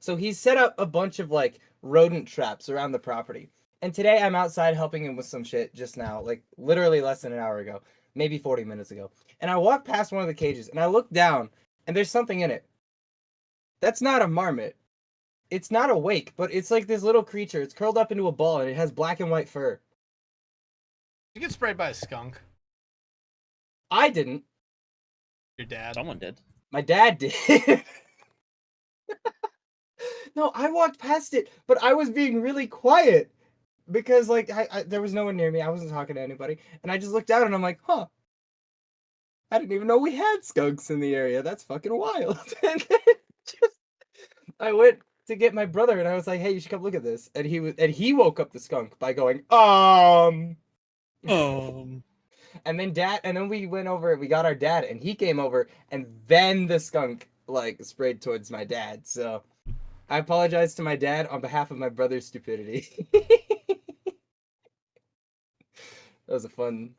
So he's set up a bunch of like rodent traps around the property. And today I'm outside helping him with some shit just now, like literally less than an hour ago, maybe 40 minutes ago. And I walked past one of the cages and I look down and there's something in it. That's not a marmot. It's not awake, but it's like this little creature. It's curled up into a ball and it has black and white fur. You get sprayed by a skunk. I didn't. Your dad. Someone did. My dad did. No, I walked past it, but I was being really quiet because like there was no one near me. I wasn't talking to anybody, and I just looked out and I'm like, huh. I didn't even know we had skunks in the area. That's fucking wild. And then I went to get my brother and I was like, hey, you should come look at this. And he woke up the skunk by going, And then we went over, we got our dad, and he came over, and then the skunk like sprayed towards my dad. So I apologize to my dad on behalf of my brother's stupidity. That was a fun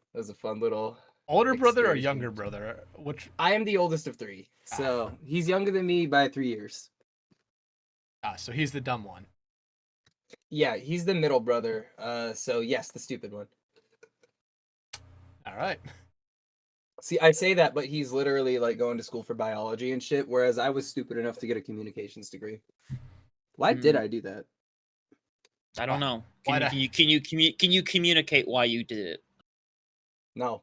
little Older brother or excursion. younger brother? Which I am the oldest of 3, so he's younger than me by 3 years. So he's the dumb one. Yeah, he's the middle brother. So yes, the stupid one. All right. See, I say that, but he's literally like going to school for biology and shit, whereas I was stupid enough to get a communications degree. Why did I do that? I don't know. Why Can you communicate why you did it? No.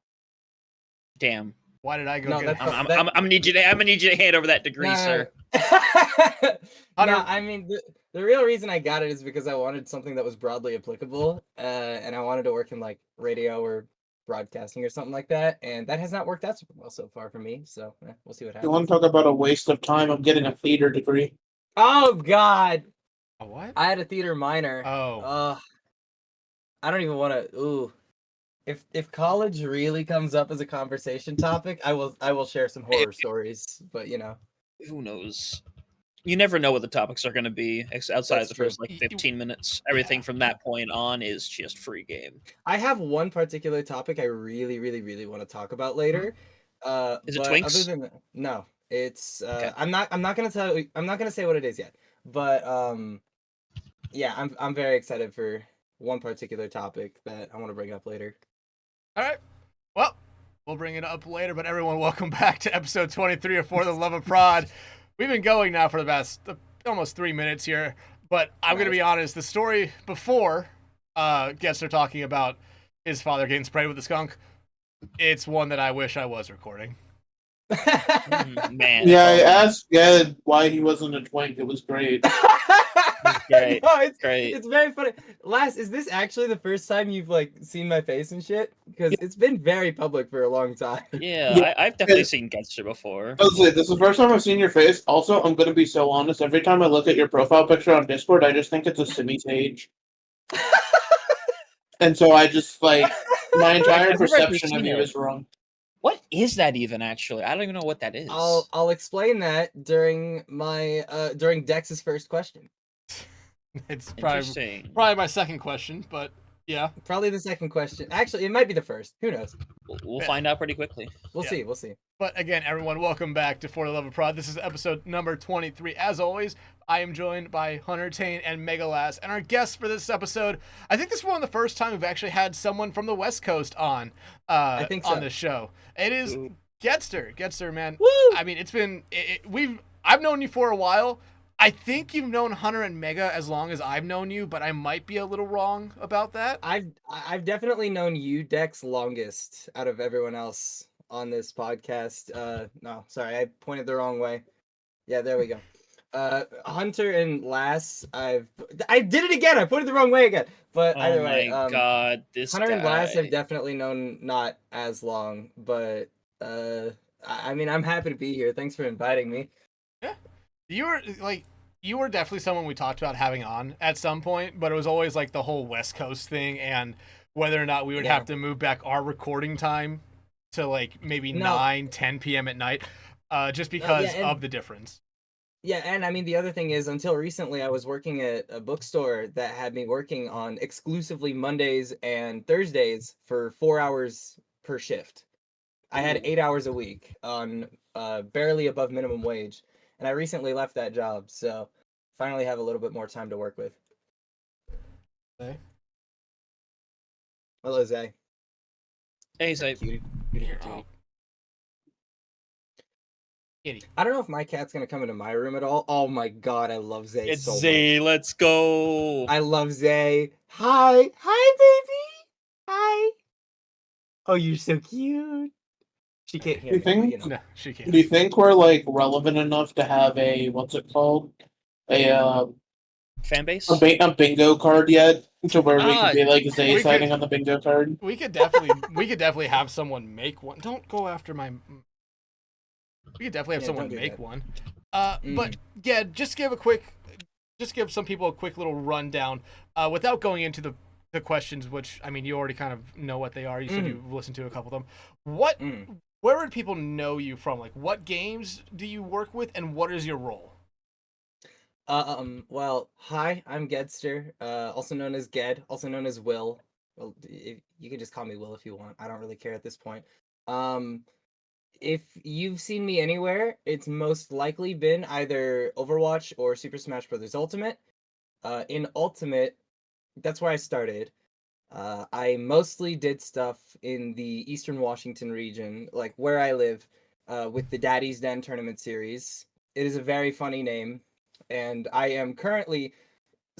Damn. Why did I go No, get that's- I'm gonna need you to hand over that degree, sir. No, I mean the real reason I got it is because I wanted something that was broadly applicable, and I wanted to work in like radio or broadcasting or something like that, and that has not worked out super well so far for me. So we'll see what You happens. want to talk about a waste of time? I'm getting a theater degree. Oh God, A what? I had a theater minor. Oh. I don't even want to. Ooh, if college really comes up as a conversation topic, I will share some horror stories. But you know, Who knows? You never know what the topics are going to be outside That's of the first true. like 15 minutes. Everything from that point on is just free game. I have one particular topic I really, really, really want to talk about later. Is it but Twinks? Other than no, it's Okay. I'm not gonna tell you. I'm not gonna say what it is yet. But yeah, I'm very excited for one particular topic that I want to bring up later. All right. Well, we'll bring it up later, but everyone, welcome back to episode 23 of For the Love of Prod. We've been going now for the past almost 3 minutes here, but I'm going to be honest, the story before Gedster talking about his father getting sprayed with a skunk, it's one that I wish I was recording. Man. Yeah, I asked Ged why he wasn't a twink. It was great. Great. No, it's Great. It's very funny. Lass, is this actually the first time you've like seen my face and shit? Because it's been very public for a long time. Yeah, I've definitely seen Gedster before. This is the first time I've seen your face. Also, I'm going to be so honest. Every time I look at your profile picture on Discord, I just think it's a Simi's age. And so I just, like, my entire I've never perception seen of you it. is wrong. What is that even? Actually, I don't even know what that is. I'll explain that during my during Dex's first question. It's probably Interesting. my second question, but yeah. Probably the second question. Actually, it might be the first. Who knows? We'll find out pretty quickly. We'll Yeah. see. We'll see. But again, everyone, welcome back to For the Love of Prod. This is episode number 23. As always, I am joined by Huntertain and Megalass, and our guests for this episode, I think this is one of the first time we've actually had someone from the West Coast on I think so. on this show. It is Gedster. Gedster, man. Woo! I mean, it's been I've known you for a while. I think you've known Hunter and Mega as long as I've known you, but I might be a little wrong about that. I've definitely known you, Dex, longest out of everyone else on this podcast. No, sorry, I pointed the wrong way. Yeah, there we go. Hunter and Lass, I did it again. I pointed the wrong way again. But either way, my God, this Hunter and guy. Lass have definitely known not as long, but I mean, I'm happy to be here. Thanks for inviting me. Yeah. You were definitely someone we talked about having on at some point, but it was always like the whole West Coast thing and whether or not we would have to move back our recording time to like maybe 9-10 p.m. at night, just because of the difference. Yeah, and I mean the other thing is, until recently, I was working at a bookstore that had me working on exclusively Mondays and Thursdays for 4 hours per shift. I had 8 hours a week on barely above minimum wage, and I recently left that job. So finally have a little bit more time to work with. Okay. Hello, Zay. Hey, Zay. Cutie. Oh. Kitty. I don't know if my cat's gonna come into my room at all. Oh my god, I love Zay It's so Zay. much. Let's go. I love Zay. Hi, baby. Hi. Oh, you're so cute. She can't hear You me, but think? you know. No, she can't. Do you think we're like relevant enough to have a what's it called? A Fan base. a bingo card yet? To where we Ah, could be like we Zay could- sighting on the bingo card? We could definitely have someone make one. Don't go after my. We could definitely have Yeah, someone don't do make that. one. But yeah, just give some people a quick little rundown, without going into the questions, which I mean you already kind of know what they are. You said you've listened to a couple of them. Where would people know you from? Like, what games do you work with, and what is your role? Well, hi, I'm Gedster, also known as Ged, also known as Will. Well, you can just call me Will if you want. I don't really care at this point. If you've seen me anywhere, it's most likely been either Overwatch or Super Smash Bros. Ultimate. In Ultimate, that's where I started. I mostly did stuff in the Eastern Washington region, like where I live, with the Daddy's Den tournament series. It is a very funny name, and I am currently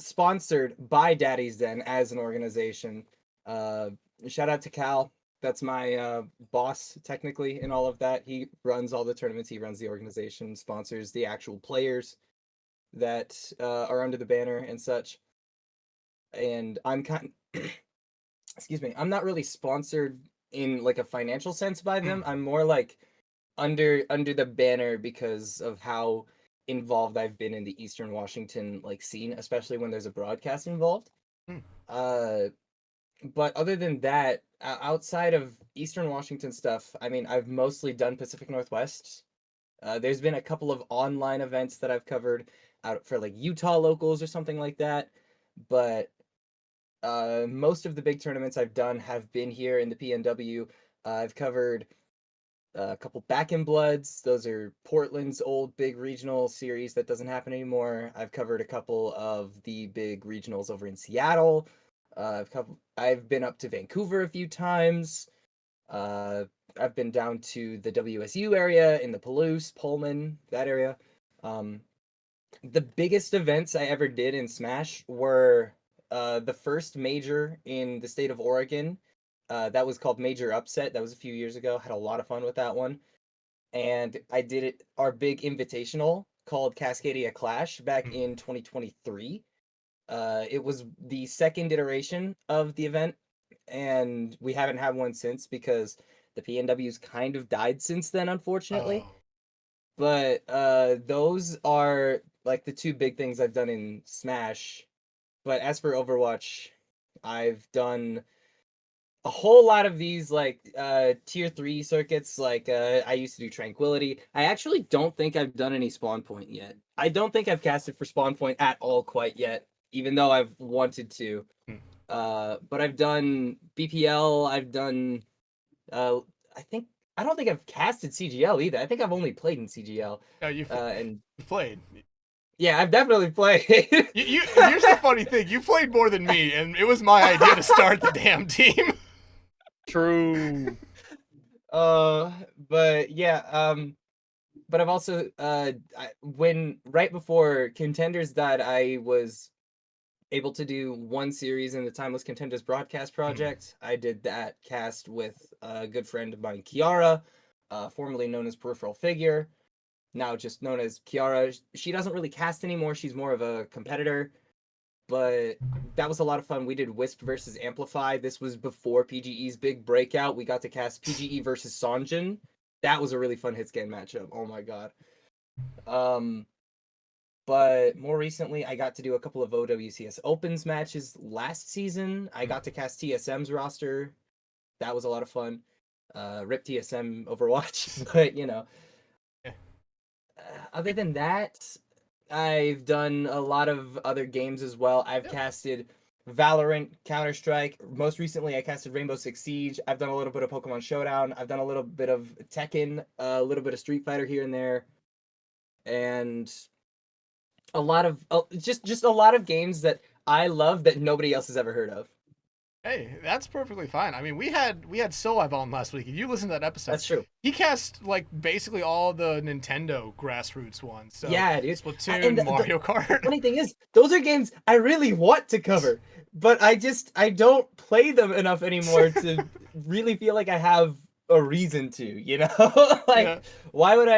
sponsored by Daddy's Den as an organization. Shout out to Cal. That's my boss, technically, in all of that. He runs all the tournaments, he runs the organization, sponsors the actual players that are under the banner and such. And I'm kind excuse me, I'm not really sponsored in like a financial sense by them. I'm more like under the banner because of how involved I've been in the Eastern Washington like scene, especially when there's a broadcast involved. Uh but other than that, outside of Eastern Washington stuff, I mean, I've mostly done Pacific Northwest. There's been a couple of online events that I've covered out for like Utah locals or something like that, but most of the big tournaments I've done have been here in the PNW. I've covered a couple Back in Bloods. Those are Portland's old big regional series that doesn't happen anymore. I've covered a couple of the big regionals over in Seattle. I've been up to Vancouver a few times. I've been down to the WSU area in the Palouse, Pullman, that area. The biggest events I ever did in Smash were the first major in the state of Oregon. That was called Major Upset. That was a few years ago. Had a lot of fun with that one. And I did our big invitational called Cascadia Clash back in 2023. It was the second iteration of the event, and we haven't had one since because the PNW's kind of died since then, unfortunately. Oh. But those are like the two big things I've done in Smash. But as for Overwatch, I've done a whole lot of these like tier 3 circuits. Like I used to do Tranquility. I actually don't think I've done any Spawn Point yet. I don't think I've casted for Spawn Point at all quite yet, even though I've wanted to. But I've done BPL, I've done uh I don't think I've casted CGL either. I think I've only played in CGL. Oh, you've And played. yeah, I've definitely played. Here's the funny thing: you played more than me, and it was my idea to start the damn team. True. But yeah, but I've also when right before Contenders died, I was able to do one series in the Timeless Contenders broadcast project. I did that cast with a good friend of mine, Kiara, formerly known as Peripheral Figure, now just known as Kiara. She doesn't really cast anymore. She's more of a competitor, but that was a lot of fun. We did Wisp versus Amplify. This was before PGE's big breakout. We got to cast PGE versus Sanjin. That was a really fun hit scan matchup. Oh my god. But more recently, I got to do a couple of OWCS Opens matches last season. I got to cast TSM's roster. That was a lot of fun. Rip TSM Overwatch, but you know. Other than that, I've done a lot of other games as well. I've casted Valorant, Counter-Strike. Most recently, I casted Rainbow Six Siege. I've done a little bit of Pokemon Showdown. I've done a little bit of Tekken, a little bit of Street Fighter here and there. And a lot of just a lot of games that I love that nobody else has ever heard of. Hey, that's perfectly fine. I mean, we had Soav on last week. If you listened to that episode, That's true. he cast like basically all the Nintendo grassroots ones. So Yeah, dude. Splatoon, And Mario the Kart. funny thing is, those are games I really want to cover, but I don't play them enough anymore to really feel like I have a reason to, you know? Like Yeah. why would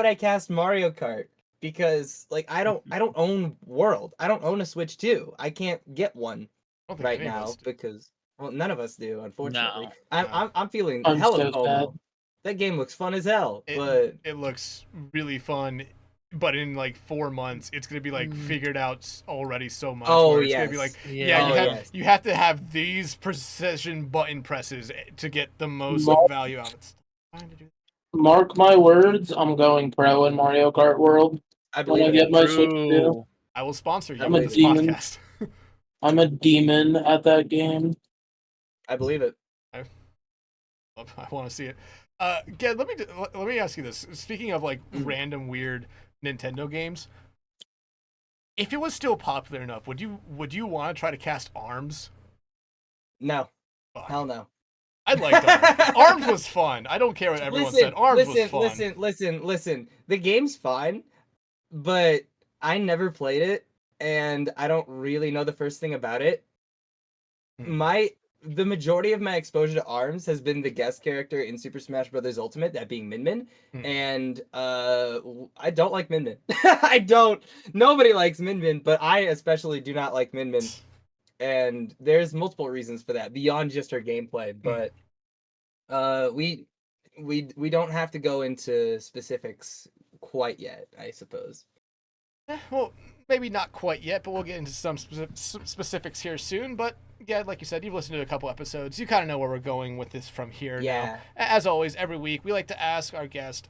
I cast Mario Kart? Because like I don't own World. I don't own a Switch 2. I can't get one I don't think right any of us now do. because well none of us do, unfortunately. No. I'm feeling I'm hella so sad. FOMO. That game looks fun as hell, It but it looks really fun, but in like 4 months, it's gonna be like figured out already so much. oh Where it's gonna be yes. like, Yeah. you Oh, have yes. you have to have these precision button presses to get the most Mar- value out of it. Trying to do. Mark my words, I'm going pro in Mario Kart World I when I believe it. get my Switch 2. True. I will sponsor you I'm with a this demon. podcast. I'm a demon at that game. I believe it. I want to see it. Ged, let me ask you this. Speaking of like random weird Nintendo games, if it was still popular enough, would you want to try to cast Arms? No. Fuck. Hell no. I liked Arms. Arms was fun. I don't care what everyone said. Arms was fun. Listen. The game's fine, but I never played it, and I don't really know the first thing about it. The majority of my exposure to Arms has been the guest character in Super Smash Bros. Ultimate, that being Min Min, and I don't like Min Min. I don't. Nobody likes Min Min, but I especially do not like Min Min. And there's multiple reasons for that beyond just her gameplay, but we don't have to go into specifics quite yet, I suppose. Well, maybe not quite yet, but we'll get into some specifics here soon. But yeah, like you said, you've listened to a couple episodes. You kind of know where we're going with this from here. Yeah. Now, as always, every week we like to ask our guest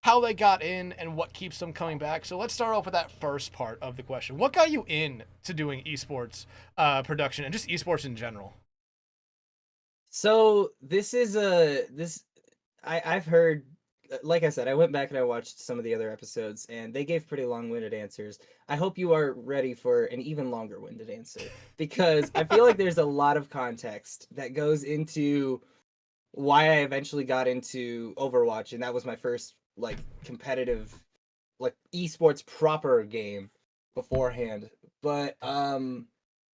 how they got in and what keeps them coming back. So let's start off with that first part of the question. What got you in to doing esports production and just esports in general? So I've heard, like I said, I went back and I watched some of the other episodes, and they gave pretty long-winded answers. I hope you are ready for an even longer-winded answer, because I feel like there's a lot of context that goes into why I eventually got into Overwatch, and that was my first like competitive, like esports proper game beforehand. But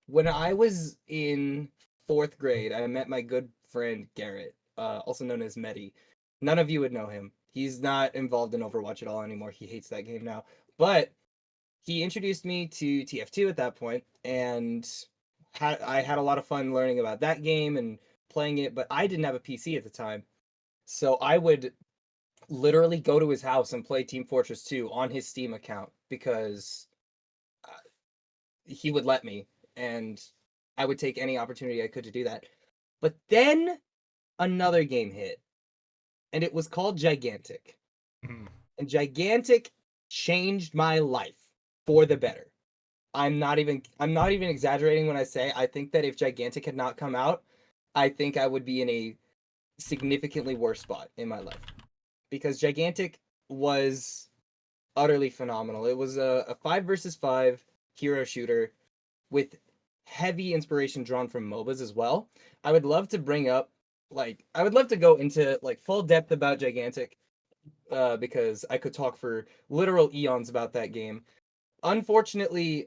when I was in 4th grade, I met my good friend Garrett, also known as Medi. None of you would know him. He's not involved in Overwatch at all anymore. He hates that game now. But he introduced me to TF2 at that point, and I had a lot of fun learning about that game and playing it, but I didn't have a PC at the time. So I would literally go to his house and play Team Fortress 2 on his Steam account because he would let me, and I would take any opportunity I could to do that. But then another game hit, and it was called Gigantic. And Gigantic changed my life for the better. I'm not even exaggerating when I say I think that if Gigantic had not come out, I think I would be in a significantly worse spot in my life. Because Gigantic was utterly phenomenal. It was a 5 versus 5 hero shooter with heavy inspiration drawn from MOBAs as well. I would love to go into like full depth about Gigantic, because I could talk for literal eons about that game. Unfortunately,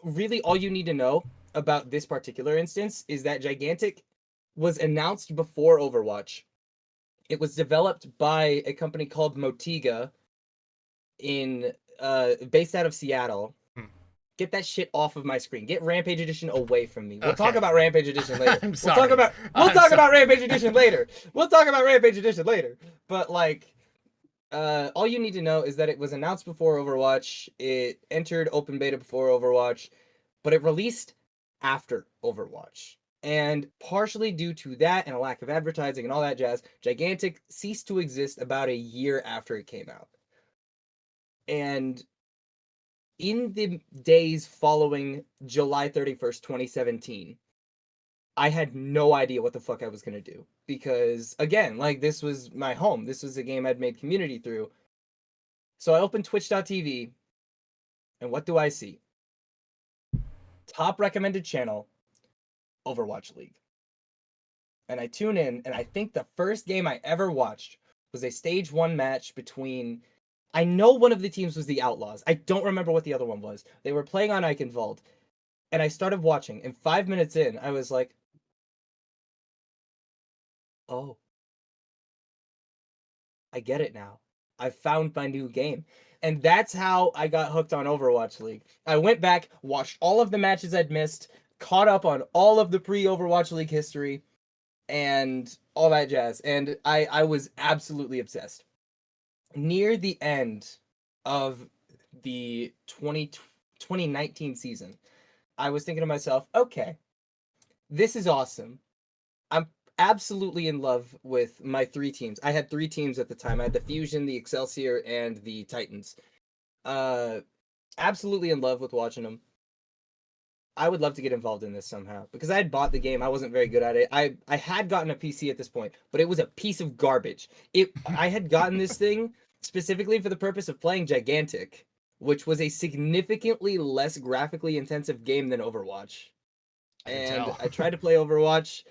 really all you need to know about this particular instance is that Gigantic was announced before Overwatch. It was developed by a company called Motiga based out of Seattle. Get that shit off of my screen. Get Rampage Edition away from me. We'll talk about Rampage Edition later. I'm We'll sorry. talk about Rampage Edition later. We'll talk about Rampage Edition later. But like, all you need to know is that it was announced before Overwatch. It entered open beta before Overwatch, but it released after Overwatch. And partially due to that and a lack of advertising and all that jazz, Gigantic ceased to exist about a year after it came out. And in the days following July 31st, 2017, I had no idea what the fuck I was going to do. Because, again, like, this was my home. This was a game I'd made community through. So I opened twitch.tv, And what do I see? Top recommended channel, Overwatch League. And I tune in, and I think the first game I ever watched was a stage 1 match between, I know one of the teams was the Outlaws. I don't remember what the other one was. They were playing on Eichenwald. And I started watching, and 5 minutes in, I was like, oh, I get it now. I found my new game. And that's how I got hooked on Overwatch League. I went back, watched all of the matches I'd missed, caught up on all of the pre-Overwatch League history, and all that jazz. And I was absolutely obsessed. Near the end of the 2019 season, I was thinking to myself, okay, this is awesome. I'm absolutely in love with my 3 teams. I had 3 teams at the time. I had the Fusion, the Excelsior, and the Titans. Absolutely in love with watching them. I would love to get involved in this somehow because I had bought the game. I wasn't very good at it. I had gotten a PC at this point, but it was a piece of garbage. I had gotten this thing specifically for the purpose of playing Gigantic, which was a significantly less graphically intensive game than Overwatch. And I tried to play Overwatch,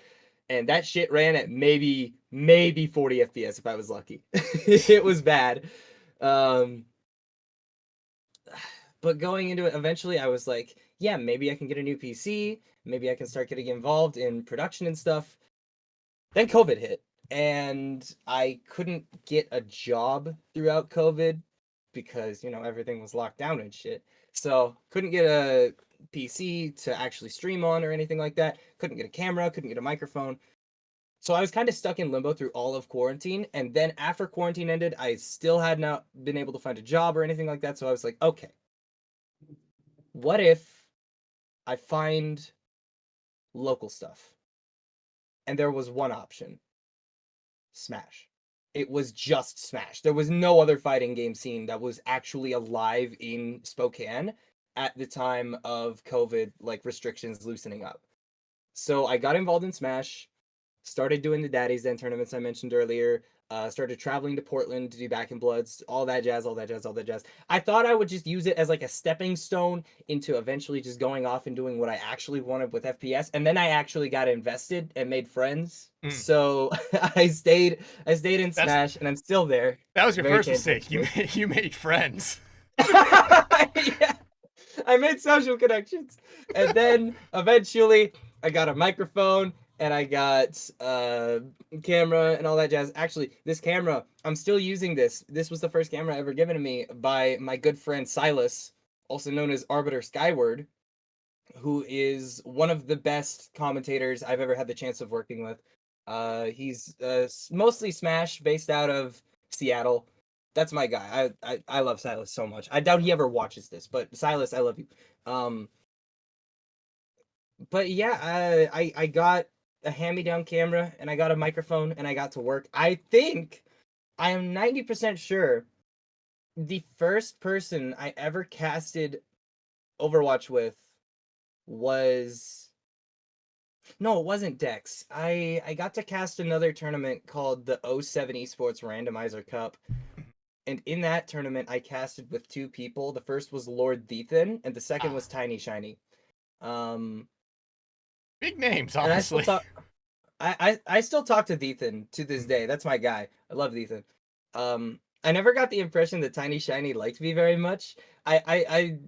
and that shit ran at maybe 40 FPS if I was lucky. It was bad. But going into it, eventually I was like, yeah, maybe I can get a new PC. Maybe I can start getting involved in production and stuff. Then COVID hit, and I couldn't get a job throughout COVID because, everything was locked down and shit. So couldn't get a PC to actually stream on or anything like that. Couldn't get a camera, couldn't get a microphone. So I was kind of stuck in limbo through all of quarantine. And then after quarantine ended, I still had not been able to find a job or anything like that. So I was like, okay, what if I find local stuff? And there was one option. Smash. It was just Smash. There was no other fighting game scene that was actually alive in Spokane at the time of COVID, restrictions loosening up. So I got involved in Smash, started doing the Daddy's Den tournaments I mentioned earlier, started traveling to Portland to do Back in Bloods, all that jazz. I thought I would just use it as a stepping stone into eventually just going off and doing what I actually wanted with FPS. And then I actually got invested and made friends. So I stayed in Smash, and I'm still there. That was your first mistake. You made friends. Yeah. I made social connections. And then eventually I got a microphone and I got a camera and all that jazz. Actually, this camera, I'm still using this. This was the first camera ever given to me by my good friend Silas, also known as Arbiter Skyward, who is one of the best commentators I've ever had the chance of working with. He's mostly Smash, based out of Seattle. That's my guy. I love Silas so much. I doubt he ever watches this, but Silas, I love you. But yeah, I got a hand-me-down camera, and I got a microphone, and I got to work. I think, I am 90% sure, the first person I ever casted Overwatch with was... No, it wasn't Dex. I got to cast another tournament called the 07 Esports Randomizer Cup. And in that tournament, I casted with 2 people. The first was Lord Thethan, and the second was Tiny Shiny. Big names, honestly. I still talk to Thethan to this day. That's my guy. I love Thethan. I never got the impression that Tiny Shiny liked me very much. I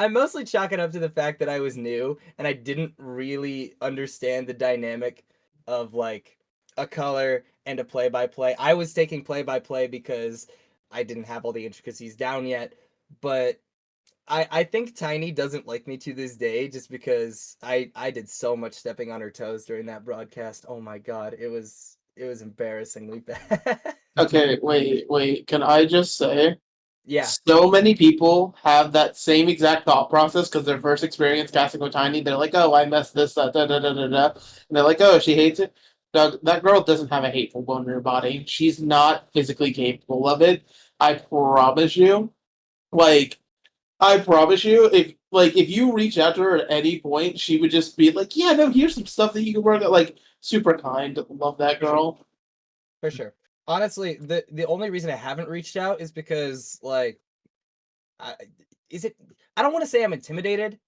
mostly chalk it up to the fact that I was new and I didn't really understand the dynamic of a color and a play-by-play. I was taking play-by-play because I didn't have all the intricacies down yet, but I think Tiny doesn't like me to this day just because I did so much stepping on her toes during that broadcast. Oh my god, it was embarrassingly bad. Okay, wait. Can I just say, Yeah. so many people have that same exact thought process because their first experience casting with Tiny, they're like, oh, I messed this up, da da da da da. And they're like, oh, she hates it. Doug, that girl doesn't have a hateful bone in her body. She's not physically capable of it. I promise you. I promise you, if you reach out to her at any point, she would just be like, yeah, no, here's some stuff that you can work on. Super kind. Love that girl. For sure. Honestly, the only reason I haven't reached out is because is it? I don't want to say I'm intimidated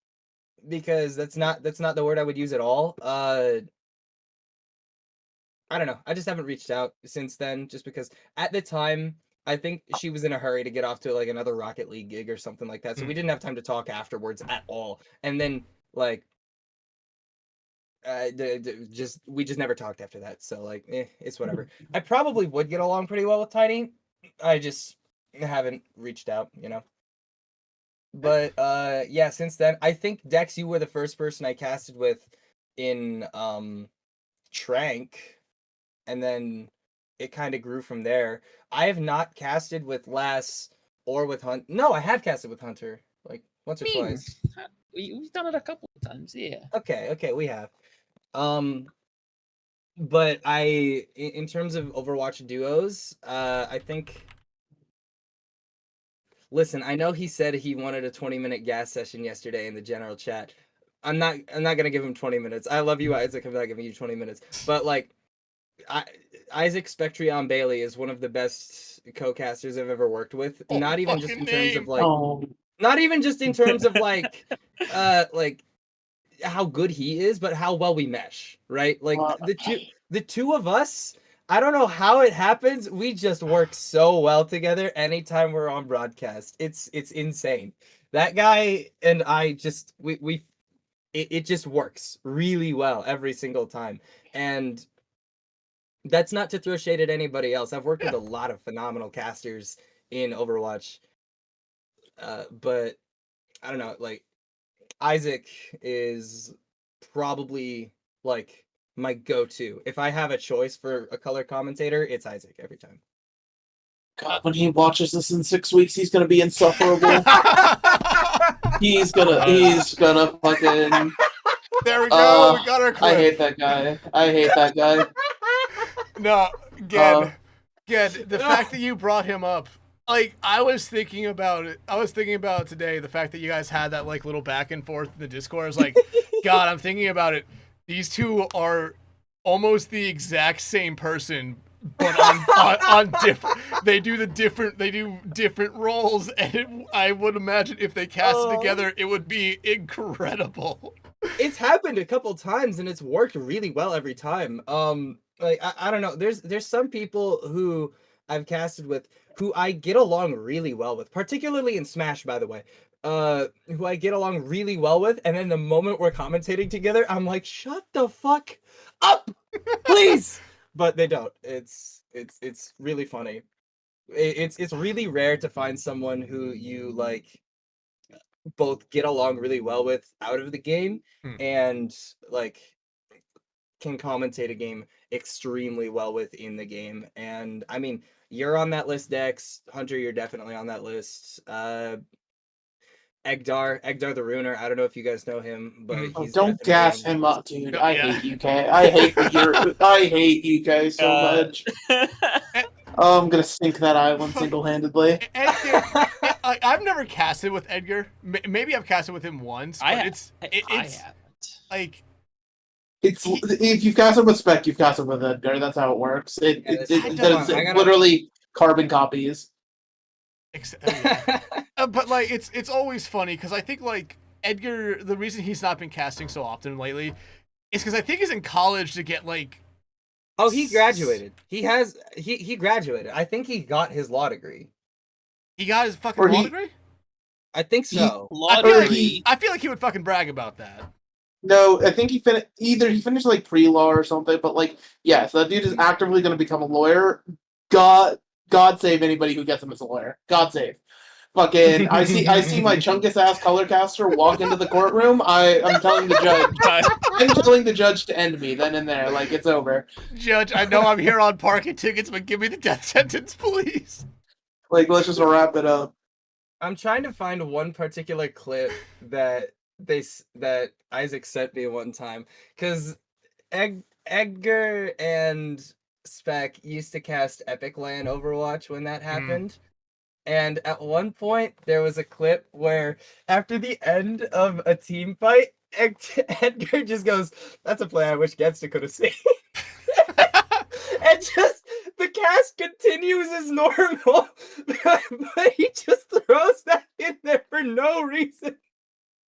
because that's not the word I would use at all. I don't know. I just haven't reached out since then, just because at the time I think she was in a hurry to get off to like another Rocket League gig or something like that, so we didn't have time to talk afterwards at all. And then like, we just never talked after that. So like, it's whatever. I probably would get along pretty well with Tiny. I just haven't reached out, you know. But yeah, since then, I think Dex, you were the first person I casted with in Trank, and then it kind of grew from there. I have not casted with Lass or with Hunt. No, I have casted with Hunter like once or twice. We've done it a couple of times, yeah. Okay, we have. But in terms of Overwatch duos, I think. Listen, I know he said he wanted a 20-minute gas session yesterday in the general chat. I'm not gonna give him 20 minutes. I love you, Isaac. I'm not giving you 20 minutes. But like, Isaac Spectrion Bailey is one of the best co-casters I've ever worked with. Oh, Not even just in terms of like, Oh, not even just in terms of like how good he is, but how well we mesh, right? Like wow. the two of us, I don't know how it happens. We just work so well together anytime we're on broadcast. It's insane. That guy and I just it just works really well every single time. And that's not to throw shade at anybody else. I've worked with a lot of phenomenal casters in Overwatch. But I don't know, like Isaac is probably like my go-to. If I have a choice for a color commentator, it's Isaac every time. God, when he watches this in 6 weeks, he's gonna be insufferable. he's gonna fucking. There we go. We got our clip. I hate that guy. No, Ged, the fact that you brought him up, like, I was thinking about it today, the fact that you guys had that, like, little back and forth in the Discord. I was like, God, I'm thinking about it. These two are almost the exact same person, but on different. They do different roles, and I would imagine if they cast it together, it would be incredible. It's happened a couple times, and it's worked really well every time. Like I don't know. There's some people who I've casted with who I get along really well with, particularly in Smash, by the way. Who I get along really well with, and then the moment we're commentating together, I'm like, shut the fuck up, please. But they don't. It's really funny. It's really rare to find someone who you like both get along really well with out of the game and like can commentate a game extremely well within the game. And I mean, you're on that list, Dex. Hunter, you're definitely on that list. Egdar the Ruiner. I don't know if you guys know him, but he's Don't definitely gas on him that up, list. dude. Yeah. I hate you, Kay. I hate you guys so much. Oh, I'm gonna sink that island single-handedly. Edgar, I've never casted with Edgar. Maybe I've casted with him once, but I it's haven't. like If you've casted with Spec, you've casted with Edgar. That's how it works. It's literally carbon copies. But like it's always funny because I think like Edgar, the reason he's not been casting so often lately is because I think he's in college to get like. Oh, he graduated. He graduated. I think he got his law degree. He got his fucking law degree? I think so. I feel like he would fucking brag about that. No, I think he finished like pre-law or something. But like, yeah, so that dude is actively going to become a lawyer. God save anybody who gets him as a lawyer. God save. Fucking, I see my chunkus ass color caster walk into the courtroom. I'm telling the judge. I'm telling the judge to end me then and there. Like, it's over. Judge, I know I'm here on parking tickets, but give me the death sentence, please. Like, let's just wrap it up. I'm trying to find one particular clip that Isaac sent me one time, because Edgar and Spec used to cast Epic Land Overwatch when that happened. And at one point, there was a clip where after the end of a team fight, Edgar just goes, "That's a play I wish Gedster could have seen." And just the cast continues as normal, but he just throws that in there for no reason.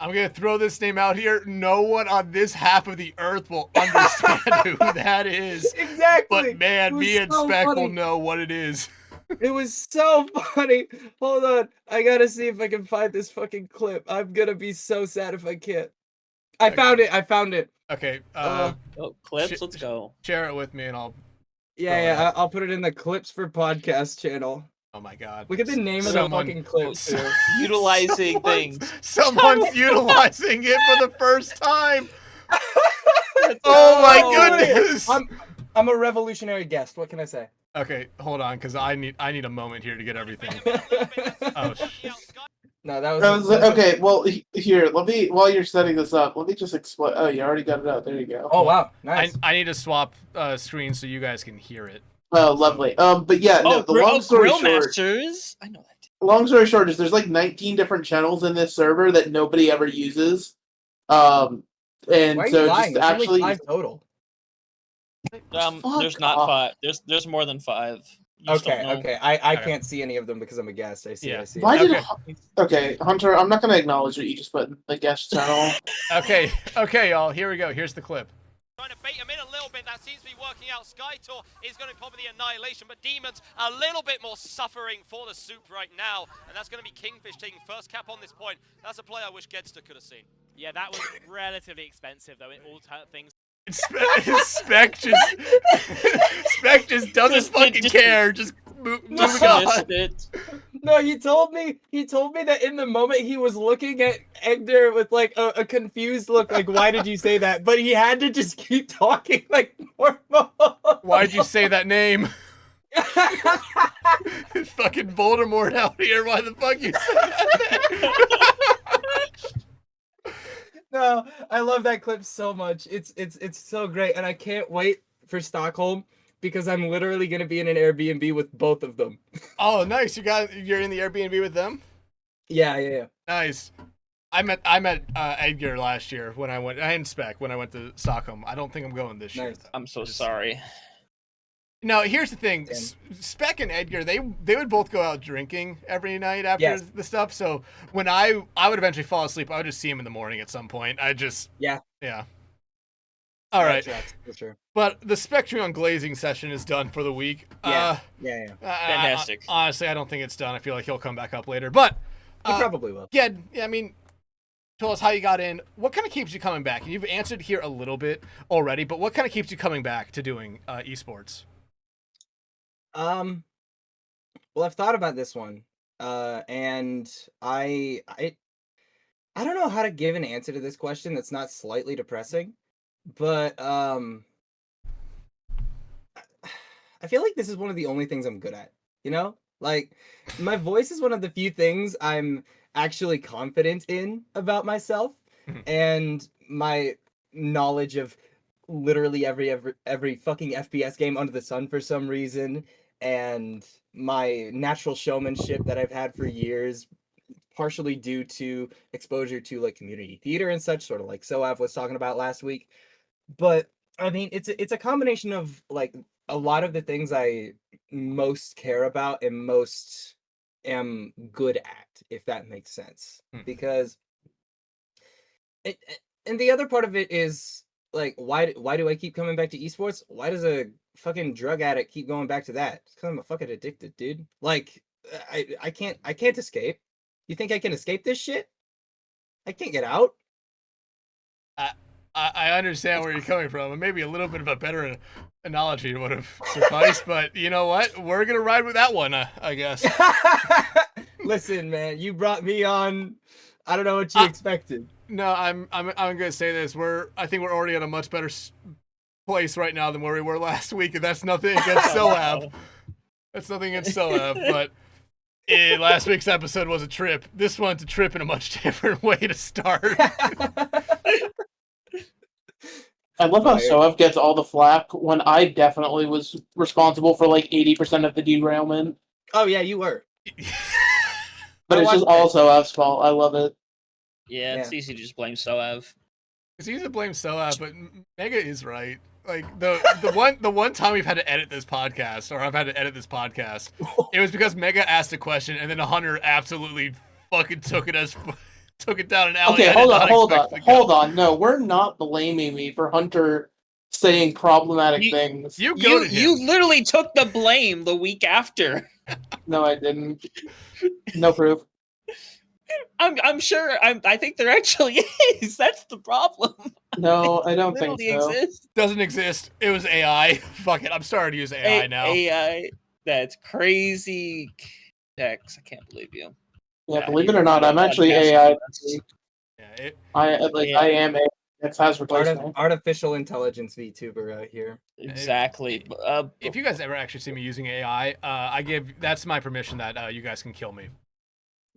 I'm gonna throw this name out here. No one on this half of the earth will understand who that is. Exactly. But man, me and so Spec funny. will know what it is. It was so funny. Hold on. I gotta see if I can find this fucking clip. I'm gonna be so sad if I can't. I found it. Okay. Oh, clips. Let's go. Share it with me, and I'll. Yeah. I'll put it in the clips for podcast channel. Oh my god. Look at the name of the fucking clip too. Utilizing things. Someone's utilizing it for the first time. Oh my goodness. I'm a revolutionary guest. What can I say? Okay, hold on, because I need a moment here to get everything. Oh, no, that was okay. Well, here, let me while you're setting this up, let me just explain. Oh, you already got it out. There you go. Oh wow, nice. I need to swap screens so you guys can hear it. Oh, lovely. But yeah, no. The long story short, Masters. I know that. Long story short is there's like 19 different channels in this server that nobody ever uses. And Why are so you lying? just There's actually only 5 total. There's not 5. There's more than 5. Okay. I can't see any of them because I'm a guest. I see. Yeah. I see. Why did okay, Hunter? I'm not gonna acknowledge what you just put in the guest channel. Okay, y'all. Here we go. Here's the clip. Trying to bait him in a little bit. That seems to be working out. Skytor is going to be probably the annihilation, but Demons a little bit more suffering for the soup right now, and that's going to be Kingfish taking first cap on this point. That's a play I wish Gedster could have seen. Yeah, that was relatively expensive, though. It all things. Spec just doesn't fucking care. Just moving on. No, he told me that in the moment he was looking at Egder with like a confused look, like, why did you say that? But he had to just keep talking like normal. Why'd you say that name? Fucking Voldemort out here. Why the fuck you say that name? No, I love that clip so much. It's so great, and I can't wait for Stockholm because I'm literally gonna be in an Airbnb with both of them. Oh, nice! You're in the Airbnb with them. Yeah. Nice. I met Edgar last year when I went. And Spec when I went to Stockholm. I don't think I'm going this year. I'm so sorry. No, here's the thing. Spec and Edgar, they would both go out drinking every night after the stuff. So when I would eventually fall asleep, I would just see him in the morning at some point. Yeah. All right. For sure. But the Spectrion Glazing Session is done for the week. Yeah. Fantastic. Honestly, I don't think it's done. I feel like he'll come back up later. But he probably will. Yeah. I mean, tell us how you got in. What kind of keeps you coming back? You've answered here a little bit already, but what kind of keeps you coming back to doing esports? Well, I've thought about this one, and I don't know how to give an answer to this question that's not slightly depressing, but I feel like this is one of the only things I'm good at, you know? Like, my voice is one of the few things I'm actually confident in about myself, and my knowledge of literally every fucking FPS game under the sun for some reason, and my natural showmanship that I've had for years, partially due to exposure to like community theater and such, sort of like Soav was talking about last week. But I mean, it's a combination of like a lot of the things I most care about and most am good at, if that makes sense. Because and the other part of it is like, why do I keep coming back to esports? Why does a fucking drug addict keep going back to that? It's because I'm a fucking addicted, dude. Like, I can't escape. You think I can escape this shit? I can't get out. I understand where you're coming from, and maybe a little bit of a better analogy would have sufficed, but you know what? We're gonna ride with that one, I guess. Listen, man, you brought me on. I don't know what you expected. No, I'm gonna say this. I think we're already at a much better place right now than where we were last week, and that's nothing against Soav. That's nothing against Soav, but last week's episode was a trip. This one's a trip in a much different way to start. I love how Soav gets all the flack when I definitely was responsible for like 80% of the derailment. Oh yeah, you were. But it's just all Soav's fault. I love it. Yeah, it's easy to just blame Soav. It's easy to blame Soa, but Mega is right. Like the one time we've had to edit this podcast, or I've had to edit this podcast, it was because Mega asked a question and then Hunter absolutely fucking took it down an alley. Okay, hold on. No, we're not blaming me for Hunter saying problematic things. You goaded him. You literally took the blame the week after. No, I didn't. No proof. I'm sure. I think there actually is. That's the problem. No, I don't think Literally so. exists. Doesn't exist. It was AI. Fuck it. I'm starting to use AI now. AI. That's crazy. Dex, I can't believe you. Yeah, believe it or not, I'm actually AI. Yeah, I am AI. That has replaced me. Artificial intelligence VTuber out here. Exactly. If you guys ever actually see me using AI, that's my permission that you guys can kill me.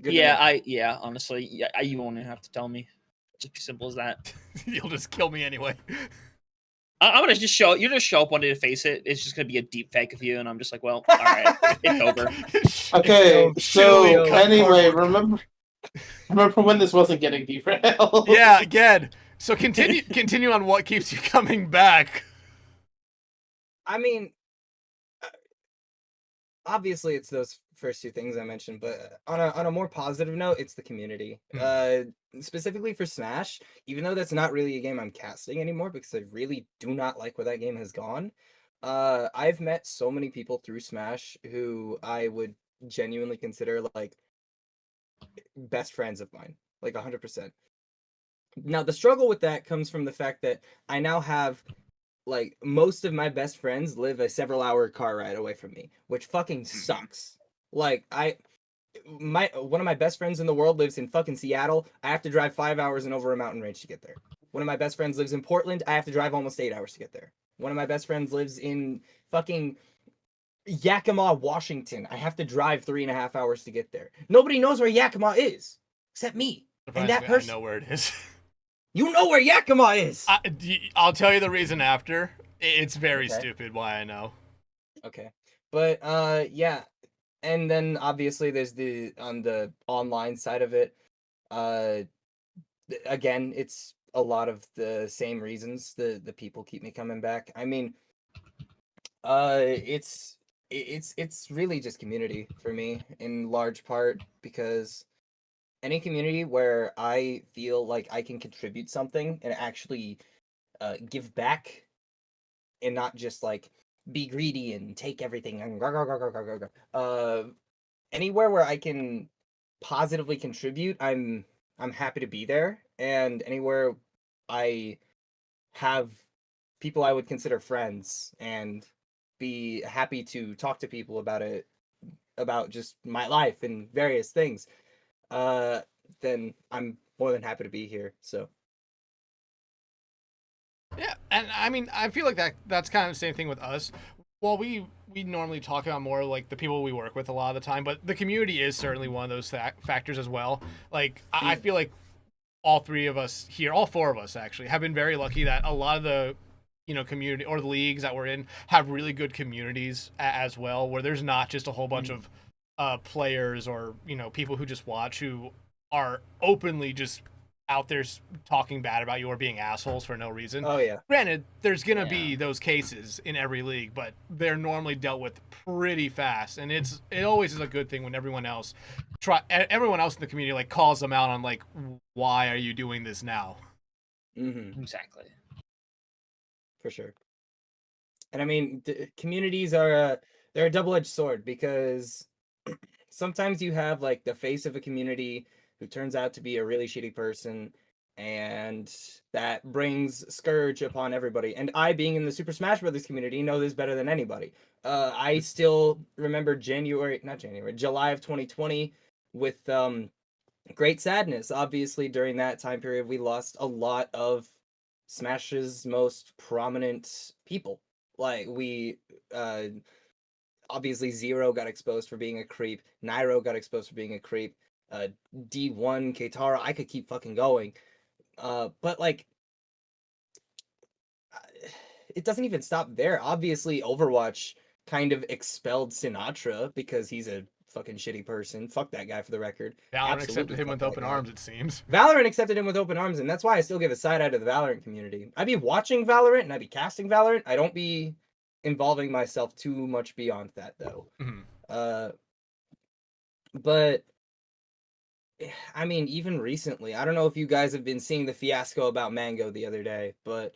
Good to know. Honestly, you won't even have to tell me. Just be simple as that. You'll just kill me anyway. I'm gonna just show up one day to face it. It's just gonna be a deep fake of you, and I'm just like, well, all right, it's over. Okay, so Shittily anyway, remember when this wasn't getting derailed? Yeah, again. So continue on what keeps you coming back. I mean, obviously it's those first two things I mentioned, but on a more positive note, it's the community. Specifically for Smash, even though that's not really a game I'm casting anymore because I really do not like where that game has gone. I've met so many people through Smash who I would genuinely consider like best friends of mine, like 100%. Now the struggle with that comes from the fact that I now have like most of my best friends live a several hour car ride away from me, which fucking sucks. Like one of my best friends in the world lives in fucking Seattle. I have to drive 5 hours and over a mountain range to get there. One of my best friends lives in Portland. I have to drive almost 8 hours to get there. One of my best friends lives in fucking Yakima, Washington. I have to drive 3.5 hours to get there. Nobody knows where Yakima is except me and that person. I know where it is. You know where Yakima is. I'll tell you the reason after. It's very stupid why I know. Okay. But yeah. And then obviously there's on the online side of it. Again, it's a lot of the same reasons the people keep me coming back. I mean, it's really just community for me in large part, because any community where I feel like I can contribute something and actually give back and not just like be greedy and take everything and anywhere where I can positively contribute, I'm happy to be there. And anywhere I have people I would consider friends and be happy to talk to people about it, about just my life and various things, then I'm more than happy to be here. So yeah, and I mean, I feel like that's kind of the same thing with us. Well, we normally talk about more like the people we work with a lot of the time, but the community is certainly one of those factors as well. Like I feel like all three of us here, all four of us actually, have been very lucky that a lot of the community or the leagues that we're in have really good communities as well, where there's not just a whole bunch of players or people who just watch who are openly just out there talking bad about you or being assholes for no reason. Oh yeah. Granted, there's gonna be those cases in every league, but they're normally dealt with pretty fast, and it always is a good thing when everyone else in the community like calls them out on like, why are you doing this now? Mm-hmm. Exactly. For sure. And I mean, communities are they're a double-edged sword, because sometimes you have like the face of a community who turns out to be a really shitty person, and that brings scourge upon everybody. And I, being in the Super Smash Brothers community, know this better than anybody. I still remember July of 2020 with great sadness. Obviously, during that time period, we lost a lot of Smash's most prominent people. Like we obviously Zero got exposed for being a creep. Nairo got exposed for being a creep. D1, Keitara, I could keep fucking going. But like, it doesn't even stop there. Obviously, Overwatch kind of expelled Sinatra because he's a fucking shitty person. Fuck that guy for the record. Valorant Absolutely accepted him fuck with that open guy. arms, it seems. Valorant accepted him with open arms, and that's why I still give a side eye to the Valorant community. I be watching Valorant and I be casting Valorant. I don't be involving myself too much beyond that though. Mhm. But I mean, even recently, I don't know if you guys have been seeing the fiasco about Mango the other day, but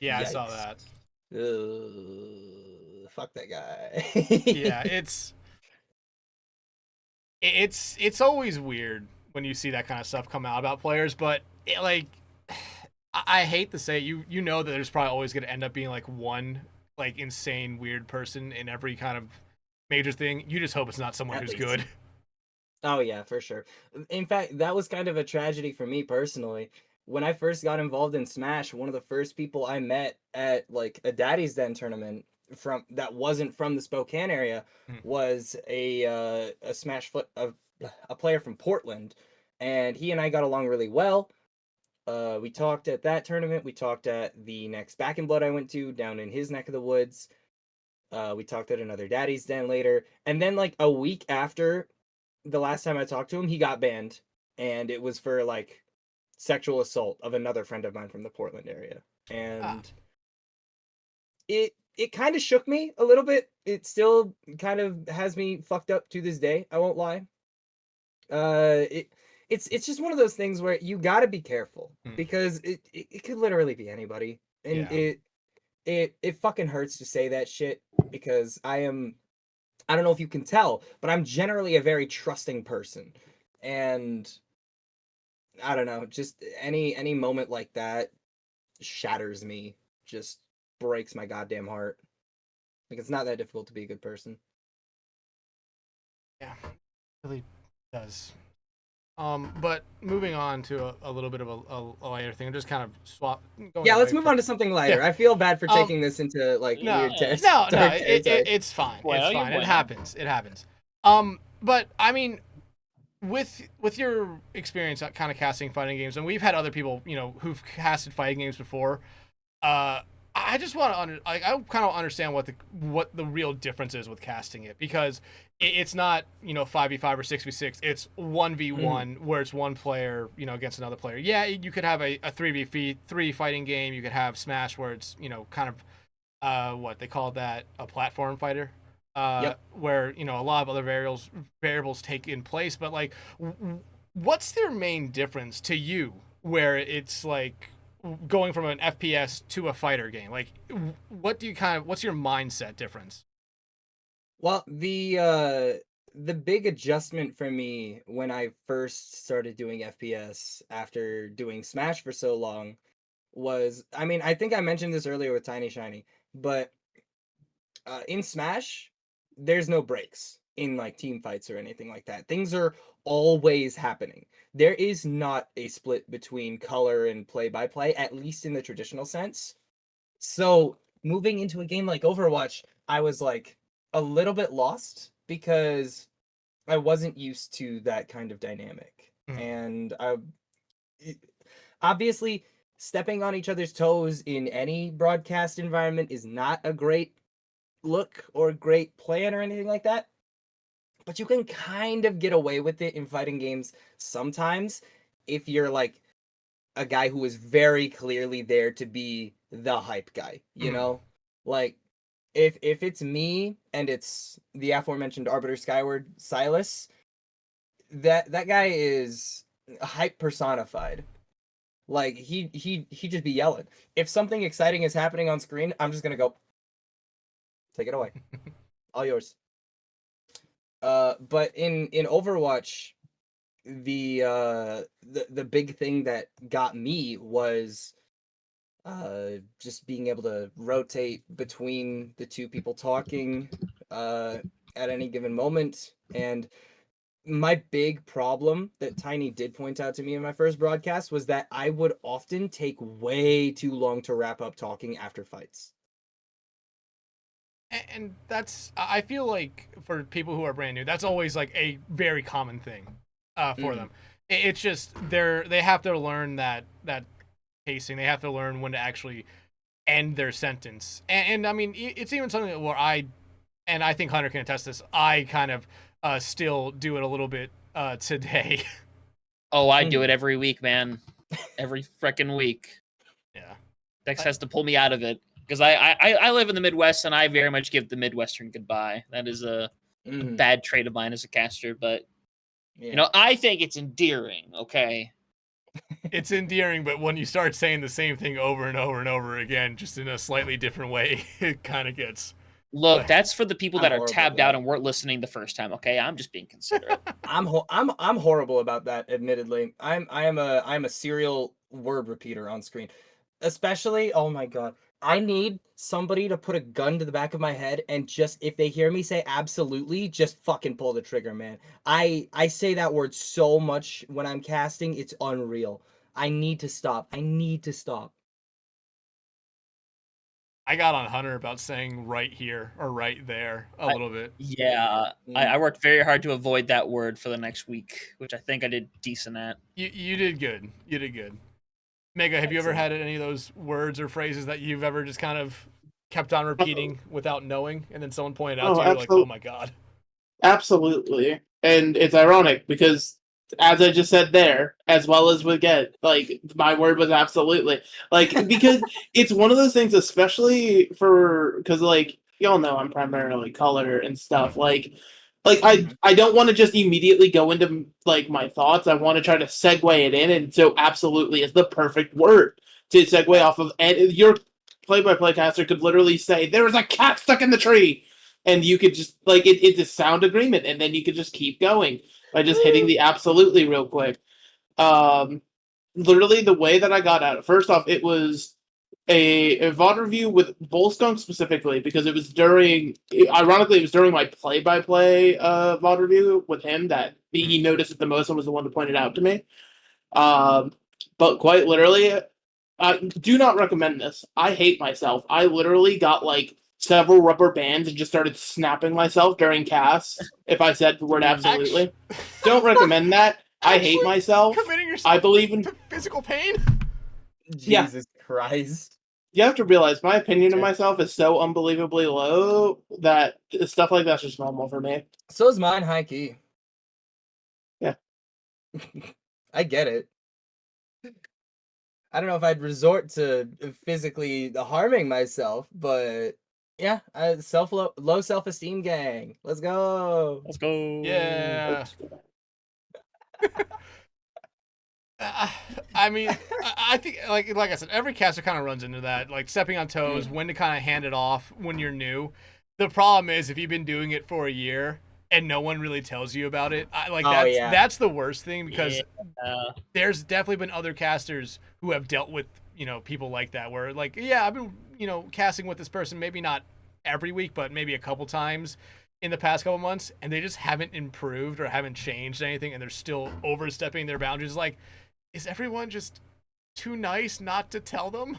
Yeah, I yikes. saw that. Fuck that guy. Yeah, it's always weird when you see that kind of stuff come out about players, but like I hate to say it, you know that there's probably always going to end up being like one like insane weird person in every kind of major thing. You just hope it's not someone At who's least. good. Oh yeah, for sure. In fact, that was kind of a tragedy for me personally. When I first got involved in Smash, one of the first people I met at like a Daddy's Den tournament from that wasn't from the Spokane area Hmm. was a Smash foot a player from Portland, and he and I got along really well. We talked at that tournament. We talked at the next Back in Blood I went to down in his neck of the woods. We talked at another Daddy's Den later, and then like a week after the last time I talked to him, he got banned, and it was for like sexual assault of another friend of mine from the Portland area, and it kind of shook me a little bit. It still kind of has me fucked up to this day. I won't lie. It's just one of those things where you got to be careful because it could literally be anybody, and Yeah. it fucking hurts to say that shit because I don't know if you can tell, but I'm generally a very trusting person. And I don't know, just any moment like that shatters me, just breaks my goddamn heart. Like it's not that difficult to be a good person. Yeah, it really does. But moving on to a little bit of a lighter thing, just kind of going Yeah, let's away move from- on to something lighter. Yeah. I feel bad for taking this into like No, weird no, dark No, territory. it's fine. Bueno, It's you're fine. It bueno. happens. It happens. But I mean, with your experience at kind of casting fighting games, and we've had other people, you know, who've casted fighting games before. I just want to I kind of understand what the real difference is with casting it, because it's not, you know, 5v5 or 6v6. It's 1v1 where it's one player, you know, against another player. Yeah, you could have a 3v3 fighting game. You could have Smash where it's, you know, kind of what they call that, a platform fighter. Yep. Where, you know, a lot of other variables take in place, but like what's their main difference to you where it's like going from an FPS to a fighter game? Like, what's your mindset difference? Well, the big adjustment for me when I first started doing FPS after doing Smash for so long was, I mean, I think I mentioned this earlier with Tiny Shiny, but in Smash, there's no breaks in like team fights or anything like that. Things are always happening. There is not a split between color and play by play, at least in the traditional sense. So moving into a game like Overwatch, I was like a little bit lost because I wasn't used to that kind of dynamic. And obviously stepping on each other's toes in any broadcast environment is not a great look or great plan or anything like that. But you can kind of get away with it in fighting games sometimes if you're like a guy who is very clearly there to be the hype guy, you know? Like if it's me and it's the aforementioned Arbiter Skyward Silas, that guy is hype personified. Like he just be yelling. If something exciting is happening on screen, I'm just gonna go, take it away. All yours. But in Overwatch, the big thing that got me was just being able to rotate between the two people talking at any given moment. And my big problem that Tiny did point out to me in my first broadcast was that I would often take way too long to wrap up talking after fights. And that's, I feel like for people who are brand new, that's always like a very common thing for them. It's just they have to learn that pacing. They have to learn when to actually end their sentence. And I mean, it's even something where I think Hunter can attest this. I kind of still do it a little bit today. Oh, I do it every week, man. Every frickin' week. Yeah. Dex has to pull me out of it because I live in the Midwest and I very much give the Midwestern goodbye. That is a bad trait of mine as a caster, but I think it's endearing. Okay. It's endearing, but when you start saying the same thing over and over and over again, just in a slightly different way, it kind of gets. Look, that's for the people that are tabbed out that. and weren't listening the first time. Okay, I'm just being considerate. I'm horrible about that. Admittedly, I'm a serial word repeater on screen, especially. Oh my god, I need somebody to put a gun to the back of my head and just if they hear me say absolutely, just fucking pull the trigger, man. I say that word so much when I'm casting, it's unreal. I need to stop. I need to stop. I got on Hunter about saying right here or right there a little bit. Yeah, I worked very hard to avoid that word for the next week, which I think I did decent at. You did good. You did good. Mega, have you ever had any of those words or phrases that you've ever just kind of kept on repeating without knowing, and then someone pointed out to you, like, oh my god? Absolutely. And it's ironic because, as I just said there, as well as with Get, like, my word was absolutely. Like, because it's one of those things, especially because, like, y'all know I'm primarily color and stuff. Like I don't want to just immediately go into, like, my thoughts. I want to try to segue it in, and so absolutely is the perfect word to segue off of. And your play-by-play caster could literally say, there was a cat stuck in the tree! And you could just, like, it's a sound agreement, and then you could just keep going by just hitting the absolutely real quick. Literally, the way that I got out, first off, it was a VOD review with Skunk'd specifically, because it was ironically, it was during my play-by-play VOD review with him that he noticed it the most and was the one to point it out to me. But quite literally, I do not recommend this. I hate myself. I literally got, like, several rubber bands and just started snapping myself during casts if I said the word absolutely. Don't recommend that. I hate myself. Committing yourself I believe in physical pain? Jesus Christ. You have to realize my opinion of myself is so unbelievably low that stuff like that's just normal for me. So is mine, high key. Yeah. I get it. I don't know if I'd resort to physically harming myself, but yeah, low self-esteem gang. Let's go. Let's go. Yeah. I mean, I think, like I said, every caster kind of runs into that, like stepping on toes, when to kind of hand it off when you're new. The problem is if you've been doing it for a year and no one really tells you about it, that's the worst thing, because there's definitely been other casters who have dealt with, people like that, where, like, yeah, I've been, casting with this person, maybe not every week, but maybe a couple times in the past couple months, and they just haven't improved or haven't changed anything, and they're still overstepping their boundaries. Like, is everyone just too nice not to tell them?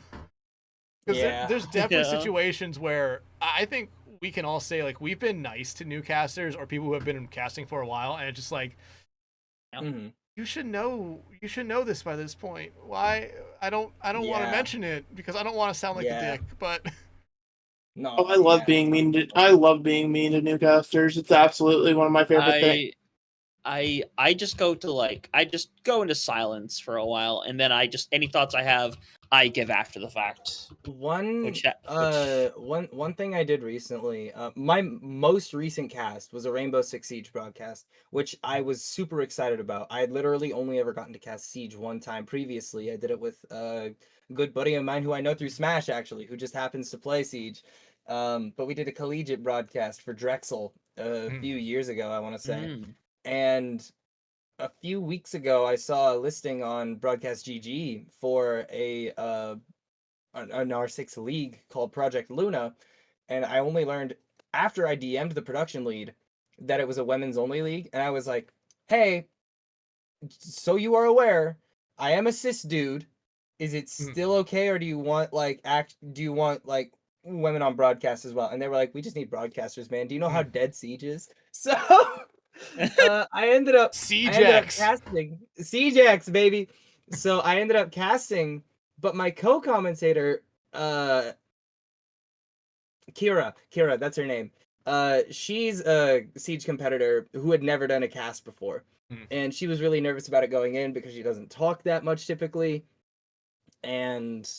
Because there's definitely situations where I think we can all say, like, we've been nice to new casters or people who have been casting for a while, and it's just like, you should know this by this point. Why? I don't want to mention it because I don't want to sound like a dick, but no. I love being mean to new casters. It's absolutely one of my favorite things. I just go into silence for a while, and then any thoughts I have, I give after the fact. One thing I did recently, my most recent cast was a Rainbow Six Siege broadcast, which I was super excited about. I had literally only ever gotten to cast Siege one time previously. I did it with a good buddy of mine who I know through Smash, actually, who just happens to play Siege. But we did a collegiate broadcast for Drexel a few years ago, I want to say. And a few weeks ago, I saw a listing on Broadcast GG for an R6 league called Project Luna, and I only learned after I DM'd the production lead that it was a women's only league, and I was like, hey, so you are aware, I am a cis dude. Is it still okay, or do you want women on broadcast as well? And they were like, we just need broadcasters, man. Do you know how dead Siege is? So I ended up casting Siegex, baby. So I ended up casting, but my co-commentator, Kira, that's her name. she's a Siege competitor who had never done a cast before. And she was really nervous about it going in because she doesn't talk that much typically. And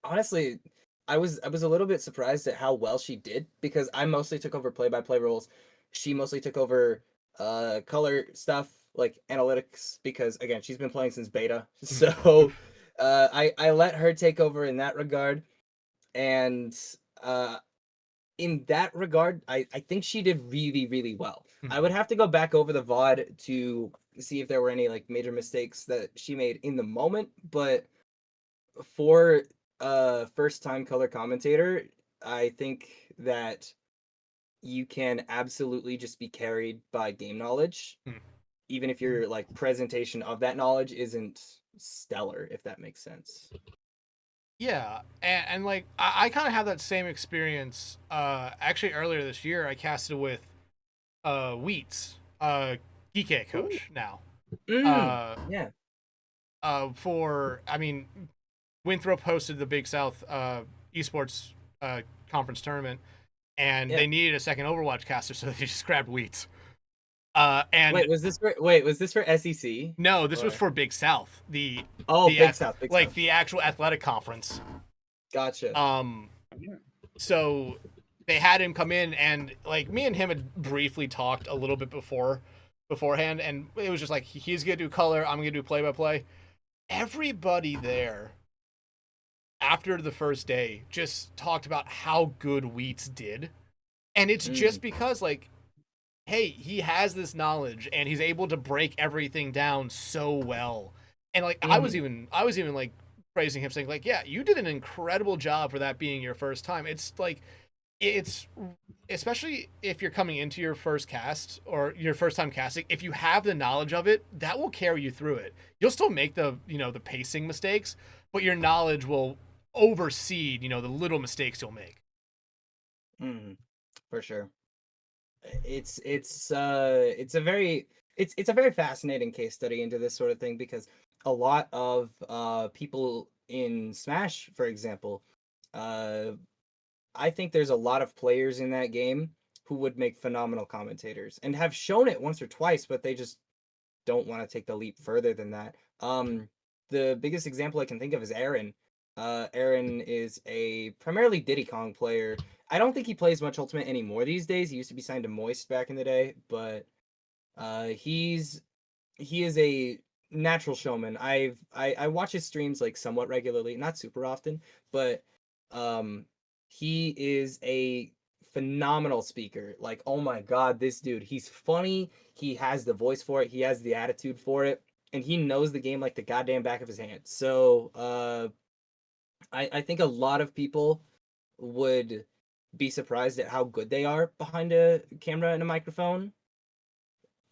honestly, I was a little bit surprised at how well she did because I mostly took over play-by-play roles. She mostly took over color stuff like analytics because again, she's been playing since beta. So I let her take over in that regard. And in that regard, I think she did really, really well. I would have to go back over the VOD to see if there were any like major mistakes that she made in the moment, but for a first time color commentator, I think that you can absolutely just be carried by game knowledge, even if your like presentation of that knowledge isn't stellar, if that makes sense. Yeah, and like I kind of have that same experience. Actually, earlier this year, I casted with Wheats, Geek coach now. Yeah. For I mean, Winthrop hosted the Big South esports conference tournament, and they needed a second Overwatch caster, so they just grabbed Wheats. And was this for SEC? No, this was for Big South. Big South, the actual athletic conference. Gotcha. So they had him come in, and like me and him had briefly talked a little bit beforehand, and it was just like he's gonna do color, I'm gonna do play-by-play. Everybody there after the first day just talked about how good Wheats did, and it's just because like, hey, he has this knowledge and he's able to break everything down so well. And like I was even like praising him, saying like, yeah, you did an incredible job for that being your first time. It's like, it's especially if you're coming into your first cast or your first time casting, if you have the knowledge of it, that will carry you through it. You'll still make the pacing mistakes, but your knowledge will oversee the little mistakes you'll make. For sure. It's a very fascinating case study into this sort of thing because a lot of people in Smash, for example, I think there's a lot of players in that game who would make phenomenal commentators and have shown it once or twice, but they just don't want to take the leap further than that. The biggest example I can think of is Aaron. Aaron is a primarily Diddy Kong player. I don't think he plays much Ultimate anymore these days. He used to be signed to Moist back in the day, but he is a natural showman. I watch his streams like somewhat regularly, not super often, but he is a phenomenal speaker. Like, oh my god, this dude, he's funny, he has the voice for it, he has the attitude for it, and he knows the game like the goddamn back of his hand. So I think a lot of people would be surprised at how good they are behind a camera and a microphone,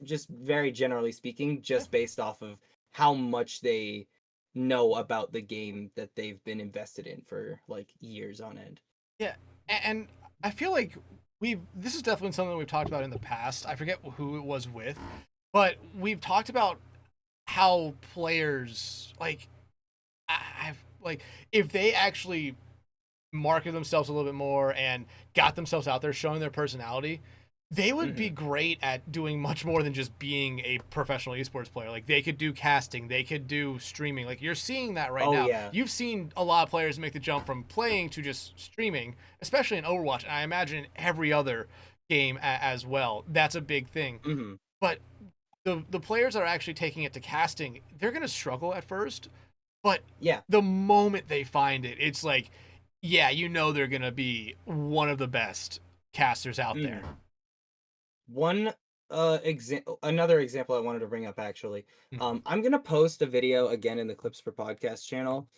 just very generally speaking, just based off of how much they know about the game that they've been invested in for like years on end. Yeah, and I feel like this is definitely something we've talked about in the past. I forget who it was with, but we've talked about how players like if they actually market themselves a little bit more and got themselves out there showing their personality, they would be great at doing much more than just being a professional esports player. Like, they could do casting, they could do streaming. Like, you're seeing that right now. Yeah. You've seen a lot of players make the jump from playing to just streaming, especially in Overwatch, and I imagine in every other game as well. That's a big thing. But the players that are actually taking it to casting, they're going to struggle at first, but the moment they find it, it's like, yeah, they're going to be one of the best casters out there. Another example I wanted to bring up, actually. I'm gonna post a video again in the Clips for Podcast channel.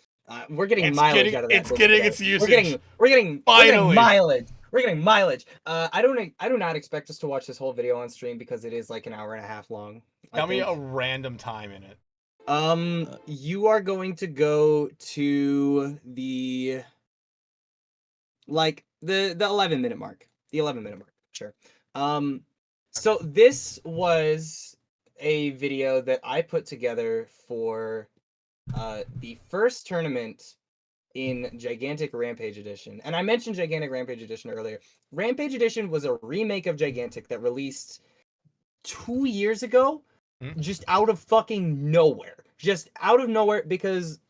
We're getting mileage out of that. It's getting its usage. We're getting Finally. mileage. We're getting mileage. I do not expect us to watch this whole video on stream because it is like an hour and a half long. Tell me a random time in it. You are going to go to the 11-minute mark. The 11-minute mark. Sure. So this was a video that I put together for the first tournament in Gigantic Rampage Edition. And I mentioned Gigantic Rampage Edition earlier. Rampage Edition was a remake of Gigantic that released 2 years ago, just out of fucking nowhere. Just out of nowhere, because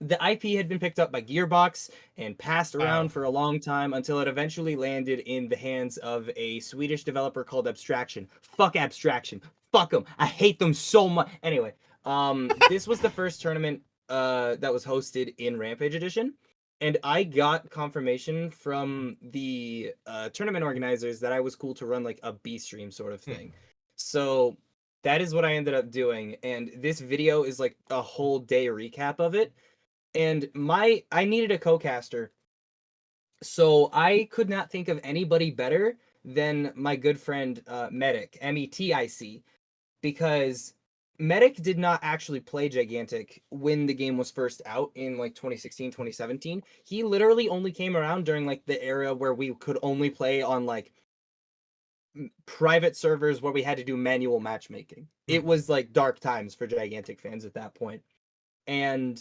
the IP had been picked up by Gearbox and passed around for a long time until it eventually landed in the hands of a Swedish developer called Abstraction. Fuck Abstraction. Fuck them. I hate them so much. Anyway, this was the first tournament that was hosted in Rampage Edition, and I got confirmation from the tournament organizers that I was cool to run like a B stream sort of thing. So that is what I ended up doing, and this video is like a whole day recap of it. And I needed a co-caster, so I could not think of anybody better than my good friend Medic, METIC, because Medic did not actually play Gigantic when the game was first out in like 2016, 2017. He literally only came around during like the era where we could only play on like private servers where we had to do manual matchmaking. It was like dark times for Gigantic fans at that point. And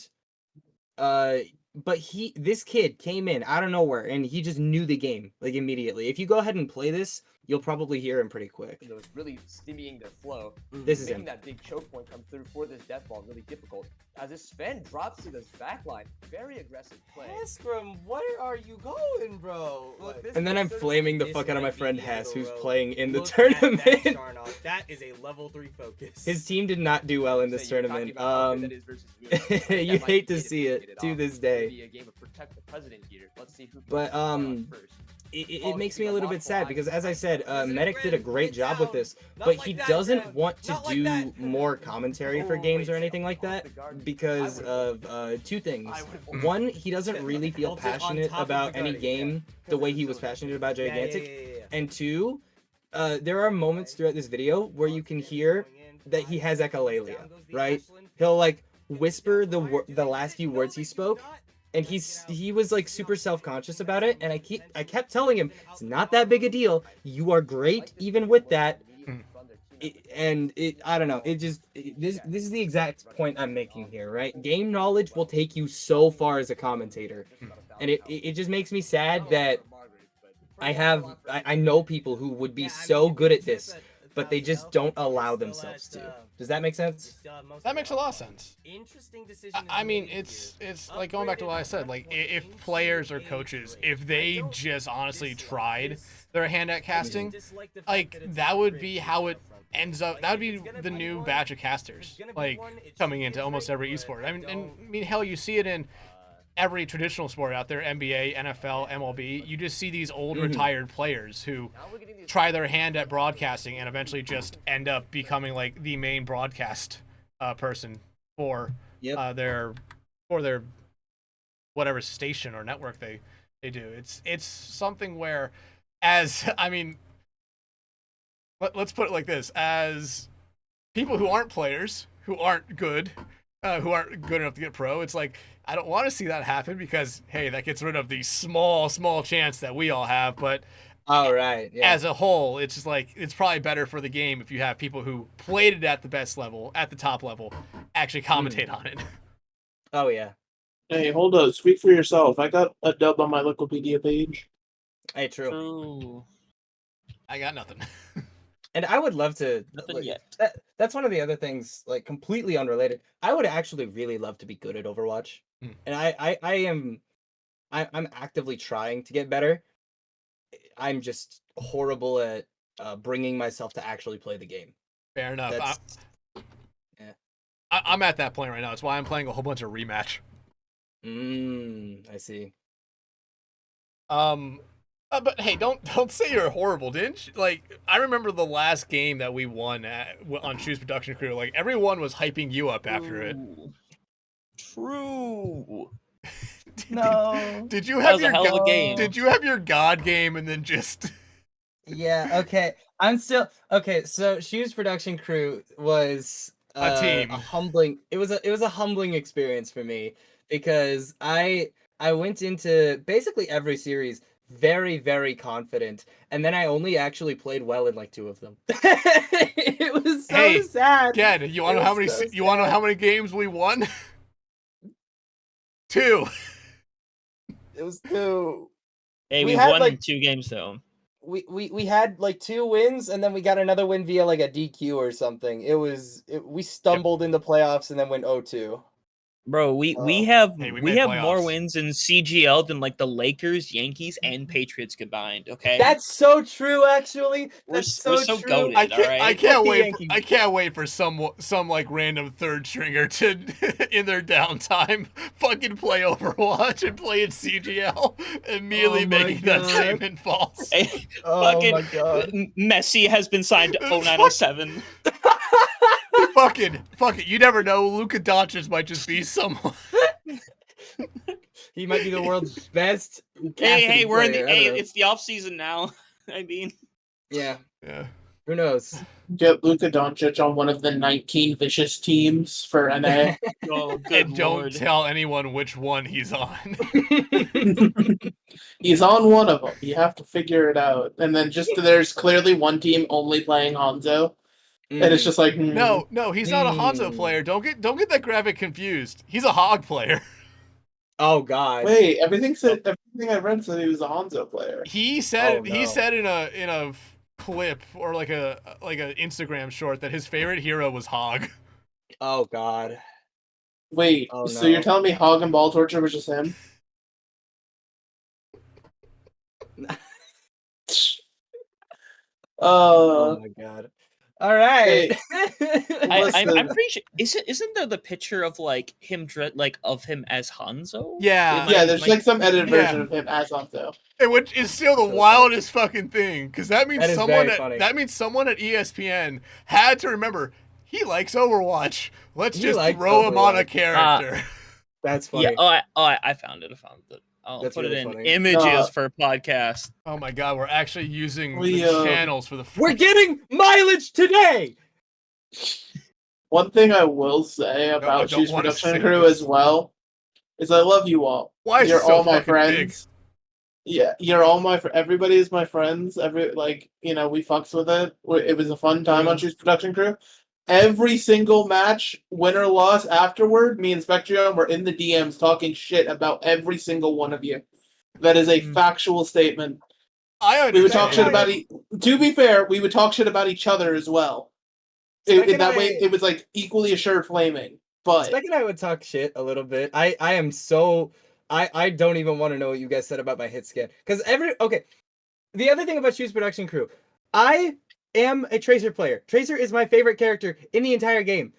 but this kid came in out of nowhere and he just knew the game like immediately. If you go ahead and play this, you'll probably hear him pretty quick. It was really stymieing their flow. This is making him. that big choke point come through for this death ball really difficult. As this Sven drops to this backline, very aggressive play. Heskram, where are you going, bro? Look, this And then I'm is flaming the This fuck out of my might be friend the Hess, who's bro. playing in the Look at that tournament. Sharnoff. That is a level 3 focus. His team did not do well in this Say you're talking tournament. about how good that is versus you. I think that You might hate be to it if see we it get to off. this It's gonna day. be a game of protect the president here. Let's see who can But, get the ball on first. It makes me a little bit sad because, as I said, Medic did a great job with this, but he doesn't want to do more commentary for games or anything like that because of two things. One, he doesn't really feel passionate about any game the way he was passionate about Gigantic. And two, there are moments throughout this video where you can hear that he has echolalia, right? He'll like whisper the last few words he spoke, and he was like super self-conscious about it, and I kept telling him it's not that big a deal. You are great even with that. I don't know. This is the exact point I'm making here, right? Game knowledge will take you so far as a commentator, and it just makes me sad that I know people who would be so good at this, but they just don't allow themselves to. Does that make sense? That makes a lot of sense. Interesting decision. I mean, it's like going back to what I said. Like, if players or coaches, if they just honestly tried their hand at casting, like that would be how it ends up. That would be the new batch of casters, like coming into almost every esport. I mean, hell, you see it in every traditional sport out there, NBA, NFL, MLB. You just see these old retired players who try their hand at broadcasting and eventually just end up becoming like the main broadcast person for their whatever station or network they do. It's something where, as I mean, let's put it like this: as people who aren't players, who aren't good enough to get pro, it's like I don't want to see that happen because hey, that gets rid of the small chance that we all have. But right. Yeah. as a whole, it's just like it's probably better for the game if you have people who played it at the best level, at the top level, actually commentate on it. Oh yeah. Hey, hold up. Speak for yourself. I got a dub on my Wikipedia page. Hey, true. True. I got nothing. And I would love to. Nothing like, yet. That's one of the other things, like completely unrelated. I would actually really love to be good at Overwatch, and I'm actively trying to get better. I'm just horrible at bringing myself to actually play the game. Fair enough. Yeah. I'm at that point right now. That's why I'm playing a whole bunch of rematch. I see. But hey, don't say you're horrible, didn't you? Like, I remember the last game that we won on Shoes Production Crew. Like, everyone was hyping you up after it. True. Did you That have was a your hell of a game. Did you have your god game and then just? Yeah. Okay. I'm still okay. So Shoes Production Crew was A team. a humbling. It was a humbling experience for me because I went into basically every series very, very confident, and then I only actually played well in like 2 of them. It was so sad. Ged, you want to know how many games we won? 2. It was 2. Hey, We we had, won like- 2 games though. We had like 2 wins, and then we got another win via like a DQ or something. We stumbled in the playoffs and then went 0-2. Bro, we Oh. have Hey, we we made have more playoffs. wins in CGL than like the Lakers, Yankees, and Patriots combined. Okay, That's so true, actually. We're That's s- we're so true. goated. I can't. Alright. I can't Fuck the wait. Yankees. I can't wait for some like random third stringer to in their downtime fucking play Overwatch and play in CGL, immediately Oh my making that God. statement false. Hey, Oh fucking my god. Messi has been signed to 0907. Fuck it. You never know. Luka Doncic might just be someone. He might be the world's best. Hey, Cassidy we're in player, the I don't know. it's the off season now. I mean, Yeah, Yeah. who knows? Get Luka Doncic on one of the 19 vicious teams for NA. oh good And don't lord. tell anyone which one he's on. He's on one of them. You have to figure it out. And then just there's clearly one team only playing Hanzo, and it's just like No, he's not a Hanzo Hmm. player. Don't get that graphic confused. He's a Hog player. Oh god. Wait, everything I read said he was a Hanzo player. He said Oh, no. he said in a clip or like a Instagram short that his favorite hero was Hog. Oh god. Wait, Oh, so no. you're telling me Hog and Ball Torture was just him? Oh my god. All right. I'm Listen. pretty sure isn't there the picture of like him of him as Hanzo? Yeah. Yeah, there's like some edited Yeah. version of him as Hanzo. Which is still the So wildest fucking thing, because that means That is someone very funny. that means someone at ESPN had to remember he likes Overwatch. Let's He just likes throw him on a Overwatch. character. That's funny. Yeah. I found it. I'll That's put really it in funny. images for podcast. Oh my god, we're actually using We, the channels for the. We're getting mileage today. One thing I will say I about don't Chiefs wanna production say crew this. as well is I love you all. Why is You're it so all my fucking big? friends. Yeah, you're all my everybody is my friends. We fucks with it. It was a fun time on Chiefs production crew. Every single match, win or loss, afterward, me and Spectrion were in the DMs talking shit about every single one of you. That is a factual statement. I We would talk understand. shit about to be fair, we would talk shit about each other as well. That way, it was like equally assured flaming. But Spec and I would talk shit a little bit. I am so I don't even want to know what you guys said about my hit scan. Because the other thing about Shoes Production Crew, I am a Tracer player. Tracer is my favorite character in the entire game.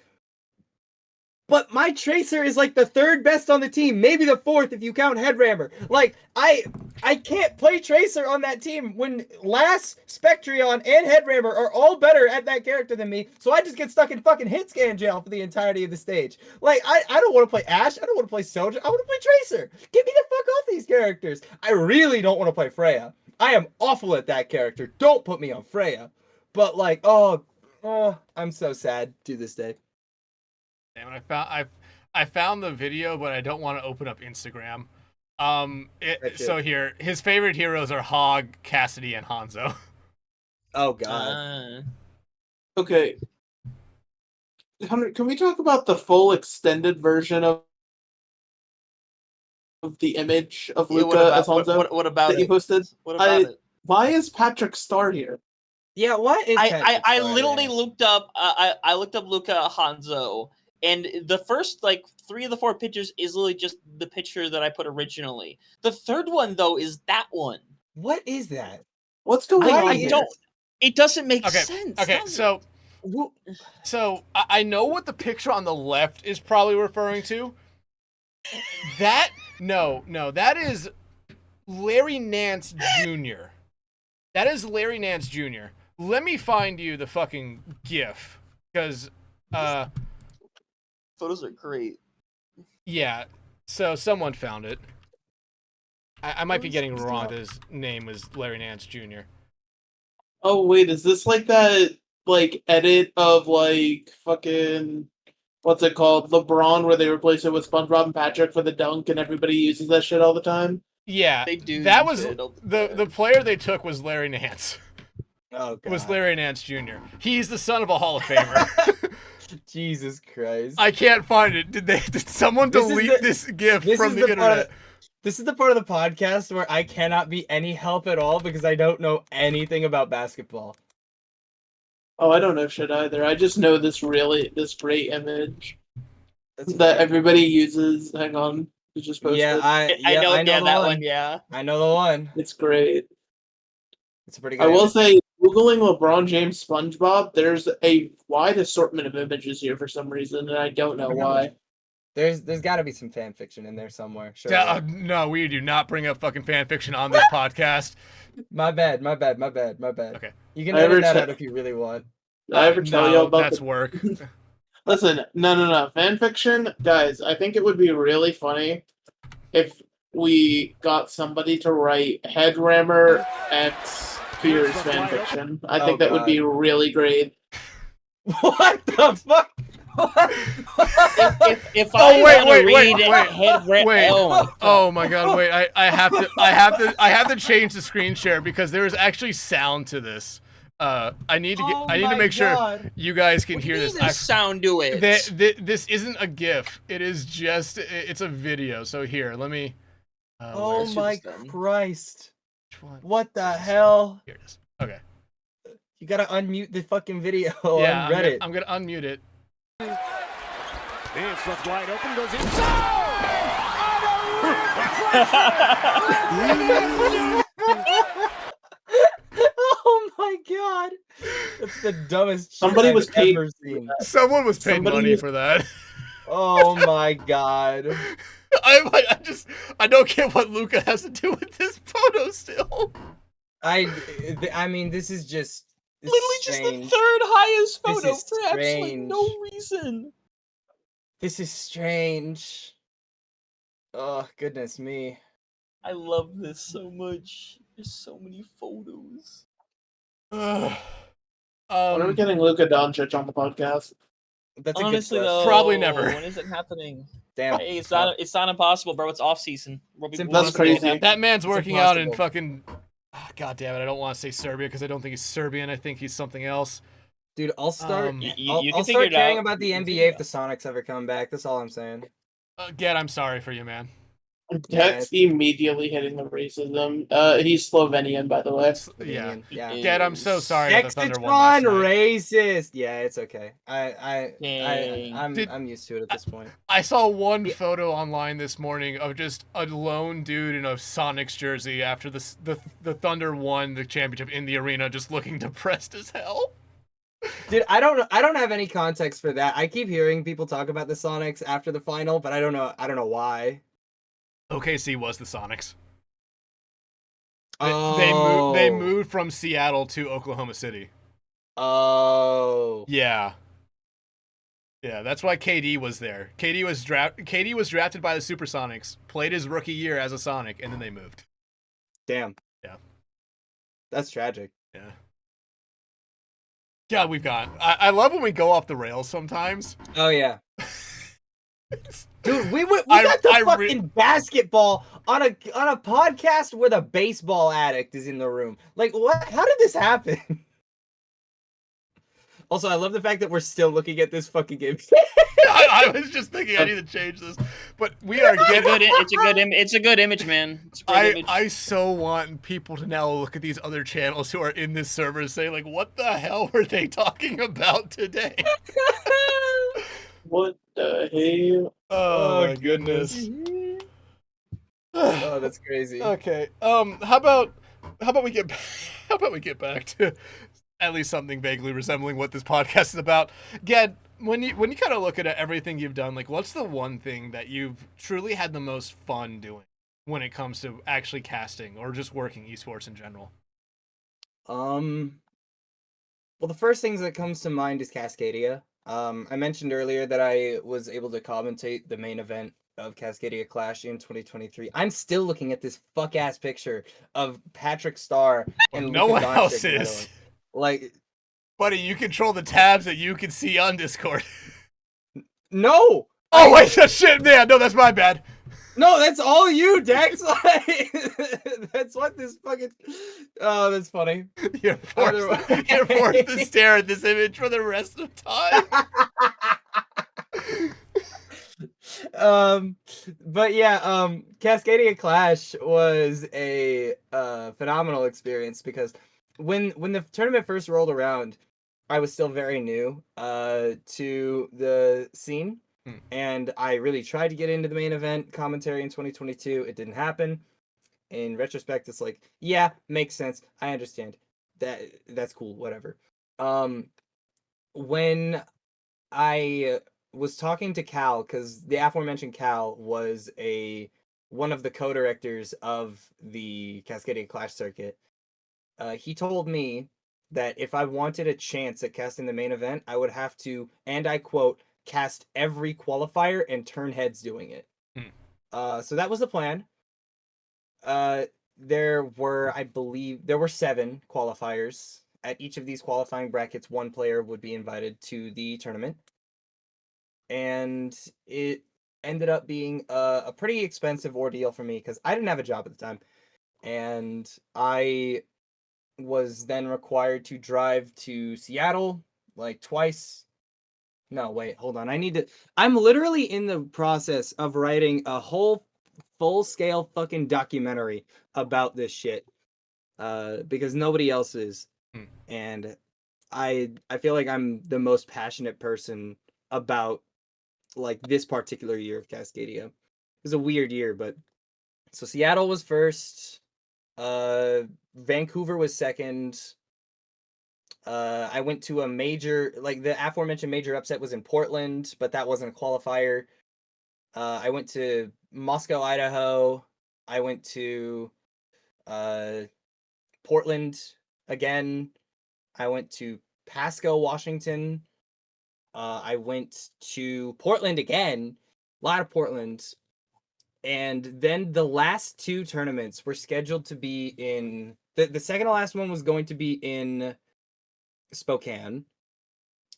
But my Tracer is like the 3rd best on the team, maybe the 4th if you count Headrammer. Like, I can't play Tracer on that team when Lass, Spectrion, and Headrammer are all better at that character than me, so I just get stuck in fucking hit scan jail for the entirety of the stage. Like, I don't want to play Ashe, I don't want to play Soldier, I want to play Tracer. Get me the fuck off these characters. I really don't want to play Freya. I am awful at that character. Don't put me on Freya. But like, oh, I'm so sad to this day. Damn it, I found the video, but I don't want to open up Instagram. So here, his favorite heroes are Hog, Cassidy, and Hanzo. Oh god. okay, Hunter, can we talk about the full extended version of the image of Luka as Hanzo what about that you it? posted? What about it? Why is Patrick Star here? Yeah, what is I literally looked up I looked up Luka Hanzo, and the first like 3 of the 4 pictures is literally just the picture that I put originally. The 3rd one though is that one. What is that? What's going on I here? don't. It doesn't make Okay, sense. okay, does it? so I know what the picture on the left is probably referring to. That that is Larry Nance Jr. That is Larry Nance Jr. Let me find you the fucking GIF, because photos are great. yeah. So someone found it. I might be getting it wrong. His name was Larry Nance Jr. Oh wait, is this like that edit of fucking what's it called? LeBron, where they replace it with SpongeBob and Patrick for the dunk and everybody uses that shit all the time? Yeah, They do. that use was it. the player they took was Larry Nance. Oh god. Was Larry Nance Jr. He's the son of a Hall of Famer. Jesus Christ. I can't find it. Did someone This is delete the- this GIF this from is the the part internet? This is the part of the podcast where I cannot be any help at all because I don't know anything about basketball. Oh, I don't know shit either. I just know this great image That's that everybody uses. Hang on, it's just posted. Yeah, I know yeah, the that one. one, yeah. I know the one. It's great. It's a pretty good. I will image. say, Googling LeBron James SpongeBob, there's a wide assortment of images here for some reason, and I don't know why. There's got to be some fan fiction in there somewhere. Sure. No, we do not bring up fucking fan fiction on this podcast. My bad. Okay. You can I edit ever that te- out if you really want. Did I ever tell you about that's the... work. Listen, no. Fanfiction, guys, I think it would be really funny if we got somebody to write Headrammer X Fears fanfiction. I think that would be really great. What the fuck? If I wait, wait. Oh my god, wait, I have to change the screen share because there is actually sound to this. I need to make sure you guys can hear this. There's sound to it. This isn't a GIF. It is just it's a video. So here, let me. Oh my Christ! Which one? What the hell? Here it is. Okay. You gotta unmute the fucking video Yeah, on Reddit. I'm gonna unmute it. Nance left wide open, goes inside! Oh my god! That's the dumbest shit Somebody I've was paid ever seen. Someone was paid money for that. Oh my god! I don't get what Luka has to do with this photo still. I mean, this is just Literally just the third highest photo for absolutely no reason. This is strange. Oh, goodness me. I love this so much. There's so many photos. When are we getting Luka Doncic on the podcast? That's a Honestly, good though, question. Probably never. When is it happening? Damn. Hey, it's not impossible, bro. It's off season. That's crazy. That man's working out in impossible. fucking. Oh, God damn it! I don't want to say Serbia because I don't think he's Serbian. I think he's something else. Dude, I'll start. you I'll can figure start it caring out. about the NBA if the Sonics ever come back. That's all I'm saying. Ged, I'm sorry for you, man. Dex immediately hitting the racism. He's Slovenian, by the way. Yeah. Yeah. Ged, I'm so sorry that the Thunder won last Dexatron night. racist. Yeah, it's okay. Dang. I'm used to it at this point. I saw one photo online this morning of just a lone dude in a Sonics jersey after the Thunder won the championship in the arena, just looking depressed as hell. Dude, I don't have any context for that. I keep hearing people talk about the Sonics after the final, but I don't know why. OKC was the Sonics. Oh. They moved from Seattle to Oklahoma City. Oh. Yeah. Yeah, that's why KD was there. KD was drafted by the Supersonics, played his rookie year as a Sonic, and then they moved. Damn. Yeah. That's tragic. Yeah. God, we've gone. I love when we go off the rails sometimes. Oh yeah. Dude, we got the fucking basketball on a podcast where the baseball addict is in the room. Like, what? How did this happen? Also, I love the fact that we're still looking at this fucking game. I was just thinking I need to change this, but we are getting. It's a good image, man. It's a great image. I so want people to now look at these other channels who are in this server and say, like, what the hell were they talking about today? What the hell? Oh my goodness. Oh, that's crazy. Okay. How about we get back to at least something vaguely resembling what this podcast is about. Ged, when you kind of look at everything you've done, like, what's the one thing that you've truly had the most fun doing when it comes to actually casting or just working esports in general? Well, the first things that comes to mind is Cascadia. I mentioned earlier that I was able to commentate the main event of Cascadia Clash in 2023. I'm still looking at this fuck-ass picture of Patrick Starr and No Luka one Doncic else is. battling. Like, Buddy, you control the tabs that you can see on Discord. no! Oh, wait, that shit. Yeah, no, that's my bad. No, that's all you, Dex. Like, that's what this fucking... Oh, that's funny. You're forced to stare at this image for the rest of time. But yeah, Cascadia Clash was a phenomenal experience because when the tournament first rolled around, I was still very new to the scene, and I really tried to get into the main event commentary in 2022. It didn't happen. In retrospect, it's like, yeah, makes sense. I understand. That's cool, whatever. When I was talking to Cal, because the aforementioned Cal was one of the co-directors of the Cascadia Clash circuit. He told me that if I wanted a chance at casting the main event, I would have to, and I quote, cast every qualifier and turn heads doing it. So that was the plan. I believe, there were 7 qualifiers. At each of these qualifying brackets, 1 player would be invited to the tournament. And it ended up being a pretty expensive ordeal for me because I didn't have a job at the time. And I was then required to drive to Seattle like twice. No, wait, hold on. I'm literally in the process of writing a whole full-scale fucking documentary about this shit. Because nobody else is. And I feel like I'm the most passionate person about like this particular year of Cascadia. It was a weird year, but so Seattle was first, Vancouver was second. I went to a major, like the aforementioned major upset was in Portland, but that wasn't a qualifier. I went to Moscow, Idaho. I went to Portland again. I went to Pasco, Washington. I went to Portland again. A lot of Portland. And then the last 2 tournaments were scheduled to be in the second to last one was going to be in Spokane,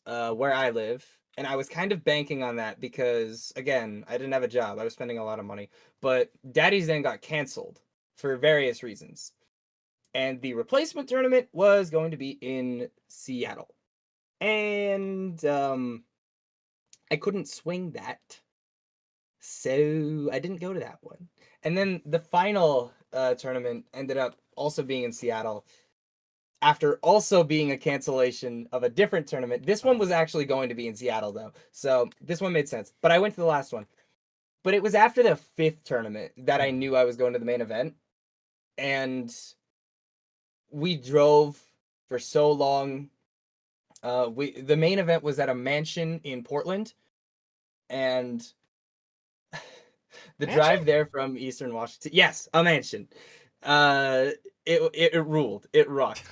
where I live. And I was kind of banking on that because, again, I didn't have a job. I was spending a lot of money. But Daddy's then got canceled for various reasons. And the replacement tournament was going to be in Seattle. And I couldn't swing that. So I didn't go to that one. And then the final tournament ended up also being in Seattle after also being a cancellation of a different tournament. This one was actually going to be in Seattle, though. So this one made sense. But I went to the last one. But it was after the 5th tournament that I knew I was going to the main event. And we drove for so long. The main event was at a mansion in Portland. And the drive there from Eastern Washington. Yes, a mansion. It ruled. It rocked.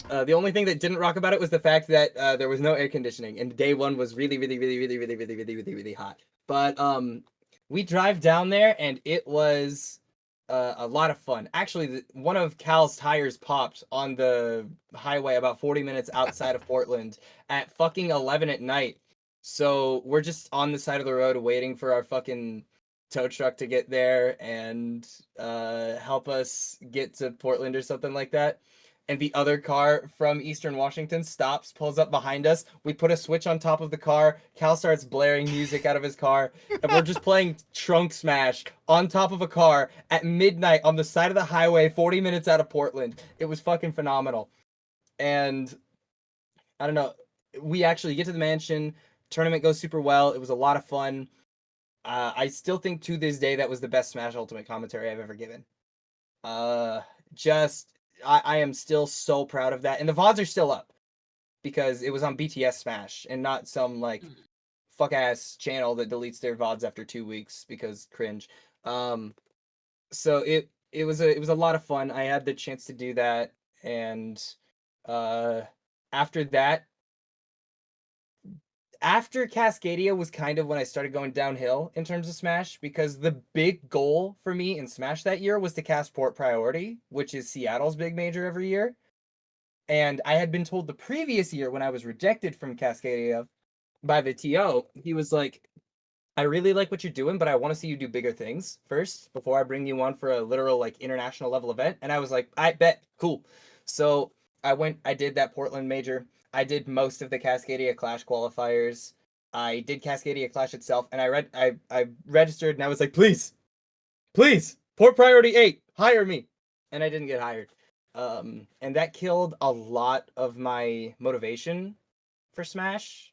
The only thing that didn't rock about it was the fact that there was no air conditioning, and day 1 was really, really, really, really, really, really, really, really, really hot. But we drive down there, and it was a lot of fun. Actually, one of Cal's tires popped on the highway about 40 minutes outside of Portland at fucking 11 at night. So we're just on the side of the road waiting for our fucking tow truck to get there and help us get to Portland or something like that. And the other car from Eastern Washington stops, pulls up behind us. We put a switch on top of the car. Cal starts blaring music out of his car. And we're just playing Trunk Smash on top of a car at midnight on the side of the highway, 40 minutes out of Portland. It was fucking phenomenal. And I don't know. We actually get to the mansion. Tournament goes super well. It was a lot of fun. I still think to this day that was the best Smash Ultimate commentary I've ever given. I am still so proud of that. And the VODs are still up because it was on BTS Smash and not some like fuck ass channel that deletes their VODs after 2 weeks because cringe. So it was a lot of fun. I had the chance to do that, and after that, after Cascadia was kind of when I started going downhill in terms of Smash, because the big goal for me in Smash that year was to cast Port Priority, which is Seattle's big major every year. And I had been told the previous year when I was rejected from Cascadia by the TO, he was like, I really like what you're doing, but I want to see you do bigger things first before I bring you on for a literal like international level event. And I was like, I bet, cool. So I did that Portland major. I did most of the Cascadia Clash qualifiers. I did Cascadia Clash itself, and I registered, and I was like, please, port priority 8, hire me, and I didn't get hired. And that killed a lot of my motivation for Smash.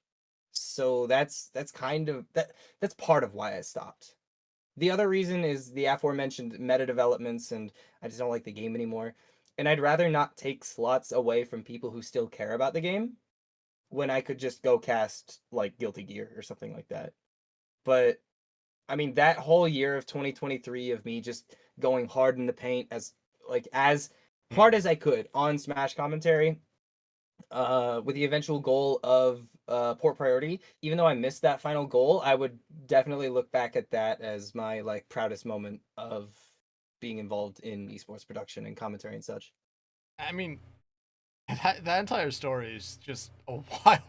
So that's kind of that's part of why I stopped. The other reason is the aforementioned meta developments, and I just don't like the game anymore. And I'd rather not take slots away from people who still care about the game when I could just go cast like Guilty Gear or something like that. But I mean, that whole year of 2023 of me just going hard in the paint as hard as I could on Smash commentary, with the eventual goal of port priority. Even though I missed that final goal, I would definitely look back at that as my like proudest moment of being involved in esports production and commentary and such. I mean, that entire story is just a wild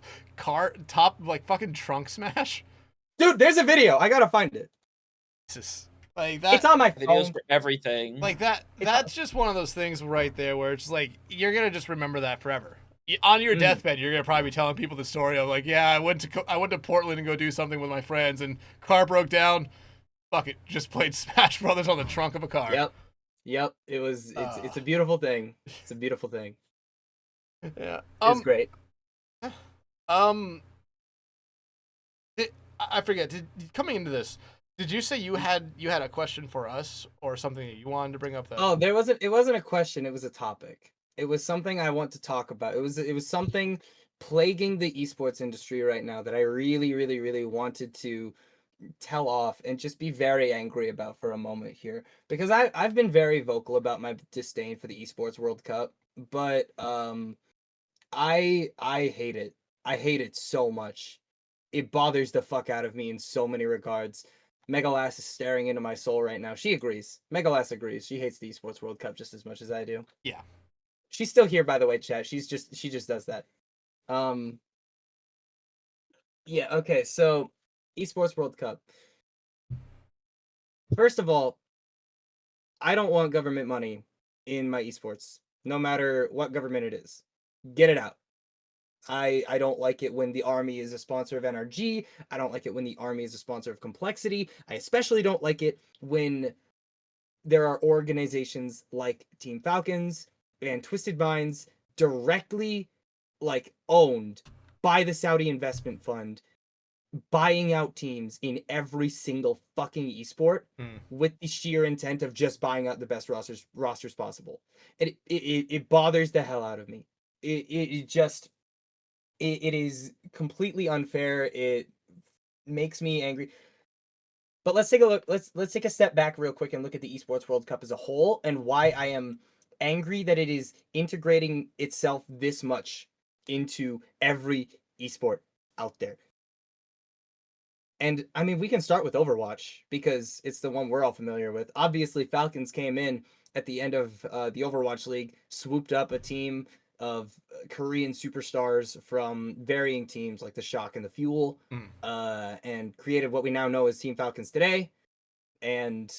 top like fucking trunk smash. Dude, there's a video. I gotta find it. Jesus. Like that, it's on my videos phone. for everything. Like that. That's just one of those things right there where it's like you're gonna just remember that forever. On your deathbed, you're gonna probably be telling people the story of like, yeah, I went to Portland and go do something with my friends, and car broke down. Fuck it, just played Smash Brothers on the trunk of a car. Yep. It's a beautiful thing. It's a beautiful thing. Yeah, it's great. I forget. Coming into this, did you say you had a question for us or something that you wanted to bring up? That It wasn't a question. It was a topic. It was something I want to talk about. It was something plaguing the esports industry right now that I really, really, really wanted to tell off and just be very angry about for a moment here, because I've been very vocal about my disdain for the esports World Cup, but I hate it. I hate it so much. It bothers the fuck out of me in so many regards. Megalass is staring into my soul right now. She agrees. Megalass agrees. She hates the esports World Cup just as much as I do. Yeah. She's still here, by the way, chat. She just does that. Yeah, okay, so esports World Cup. First of all, I don't want government money in my esports, no matter what government it is. Get it out. I don't like it when the army is a sponsor of NRG. I don't like it when the army is a sponsor of Complexity. I especially don't like it when there are organizations like Team Falcons and Twisted Minds directly like owned by the Saudi investment fund, buying out teams in every single fucking esport with the sheer intent of just buying out the best rosters possible. And it bothers the hell out of me. It is completely unfair. It makes me angry. But let's take a look. Let's take a step back real quick and look at the esports World Cup as a whole and why I am angry that it is integrating itself this much into every esport out there. And I mean, we can start with Overwatch because it's the one we're all familiar with. Obviously, Falcons came in at the end of the Overwatch League, swooped up a team of Korean superstars from varying teams like the Shock and the Fuel, and created what we now know as Team Falcons today. And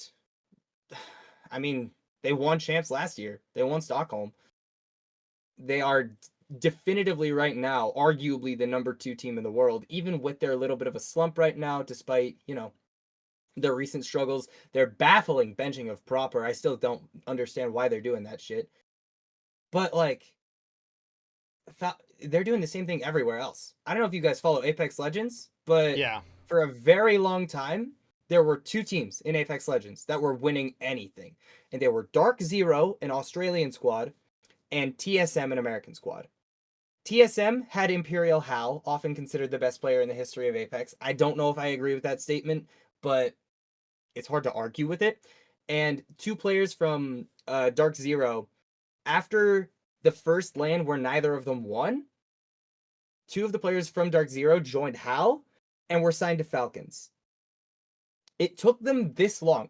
I mean, they won champs last year. They won Stockholm. They are definitively right now, arguably the number 2 team in the world, even with their little bit of a slump right now, despite, their recent struggles. Their baffling benching of Proper. I still don't understand why they're doing that shit. But like, they're doing the same thing everywhere else. I don't know if you guys follow Apex Legends, but yeah, for a very long time, there were 2 teams in Apex Legends that were winning anything. And they were Dark Zero, an Australian squad, and TSM, an American squad. TSM had Imperial Hal, often considered the best player in the history of Apex. I don't know if I agree with that statement, but it's hard to argue with it. And 2 players from Dark Zero, after the first LAN where neither of them won, 2 of the players from Dark Zero joined HAL and were signed to Falcons. It took them this long.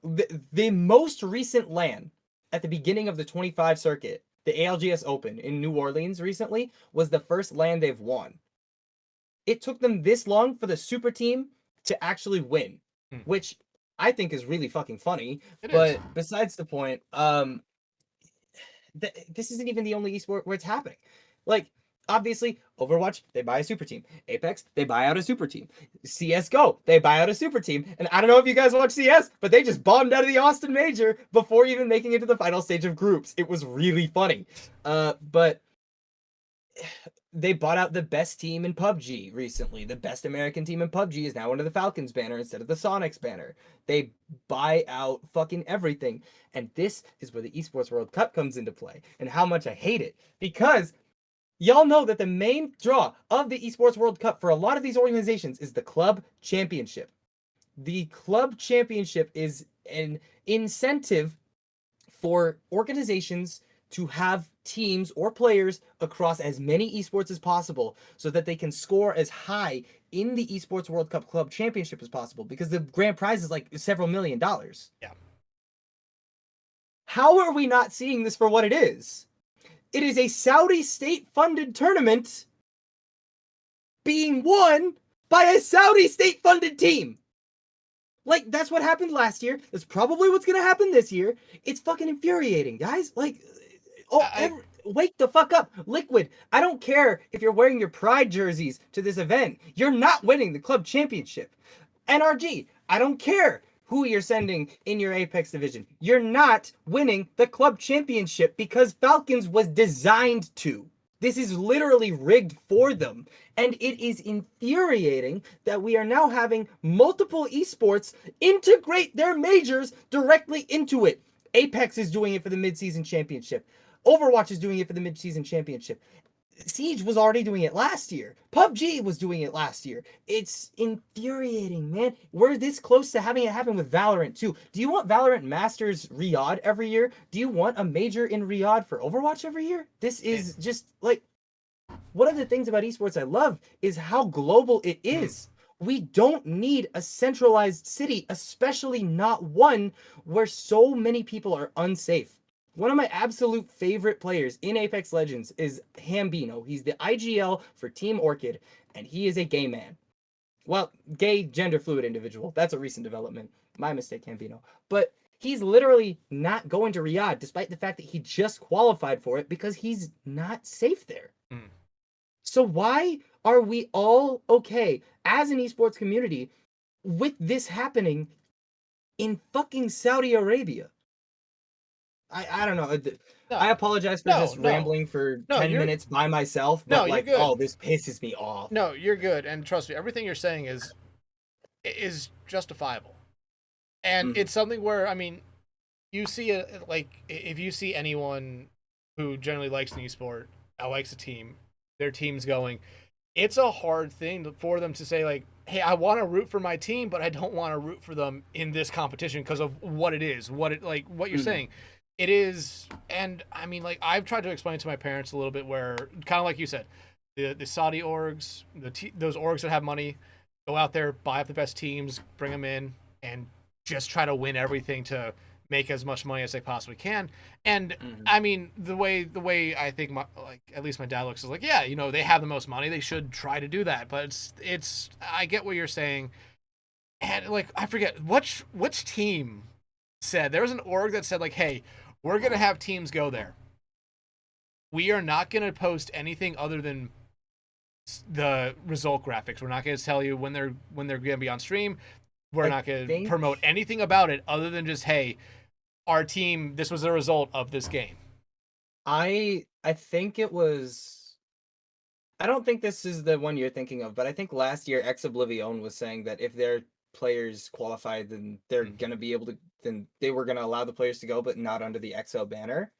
The most recent LAN at the beginning of the 25 circuit, the ALGS Open in New Orleans recently, was the first LAN they've won. It took them this long for the super team to actually win, which I think is really fucking funny. But besides the point, this isn't even the only esport where it's happening. Like, Obviously, Overwatch, they buy a super team. Apex, they buy out a super team. CSGO, they buy out a super team. And I don't know if you guys watch CS, but they just bombed out of the Austin Major before even making it to the final stage of groups. It was really funny. But they bought out the best team in PUBG recently. The best American team in PUBG is now under the Falcons banner instead of the Sonics banner. They buy out fucking everything. And this is where the Esports World Cup comes into play and how much I hate it. Because y'all know that the main draw of the Esports World Cup for a lot of these organizations is the club championship. The club championship is an incentive for organizations to have teams or players across as many esports as possible so that they can score as high in the Esports World Cup club championship as possible, because the grand prize is like several $1 million. Yeah. How are we not seeing this for what it is? It is a Saudi state-funded tournament being won by a Saudi state-funded team. Like, that's what happened last year. That's probably what's going to happen this year. It's fucking infuriating, guys. Like, wake the fuck up. Liquid, I don't care if you're wearing your Pride jerseys to this event. You're not winning the club championship. NRG, I don't care who you're sending in your Apex division. You're not winning the club championship because Falcons was designed to. This is literally rigged for them. And it is infuriating that we are now having multiple esports integrate their majors directly into it. Apex is doing it for the mid-season championship. Overwatch is doing it for the mid-season championship. Siege was already doing it last year. PUBG was doing it last year. It's infuriating, man. We're this close to having it happen with Valorant, too. Do you want Valorant Masters Riyadh every year? Do you want a major in Riyadh for Overwatch every year? This is just, like... One of the things about esports I love is how global it is. We don't need a centralized city, especially not one where so many people are unsafe. One of my absolute favorite players in Apex Legends is Hambino. He's the IGL for Team Orchid, and he is a gay man. Well, gay, gender fluid individual. That's a recent development. My mistake, Hambino. But he's literally not going to Riyadh, despite the fact that he just qualified for it, because he's not safe there. So why are we all okay as an esports community with this happening in fucking Saudi Arabia? I don't know. No. I apologize for just rambling for 10 minutes by myself, but like, oh, this pisses me off. No, you're good. And trust me, everything you're saying is justifiable. And it's something where, I mean, you see like, if you see anyone who generally likes an esport, likes a team, their team's going, it's a hard thing for them to say, like, hey, I want to root for my team, but I don't want to root for them in this competition because of what it is, what you're saying. It is, and I mean, like, I've tried to explain to my parents a little bit where, kind of like you said, the Saudi orgs, those orgs that have money, go out there, buy up the best teams, bring them in, and just try to win everything to make as much money as they possibly can. And I mean, the way I think, at least my dad looks is like, yeah, you know, they have the most money, they should try to do that. But it's I get what you're saying, and like, I forget which team said, there was an org that said, like, hey, we're gonna have teams go there. We are not gonna post anything other than the result graphics. We're not gonna tell you when they're gonna be on stream. We're not gonna promote anything about it other than just, hey, our team, this was the result of this game. I think it was, I don't think this is the one you're thinking of, but I think last year Ex Oblivion was saying that if their players qualified, then they're gonna be able to, then they were gonna allow the players to go, but not under the EXO banner.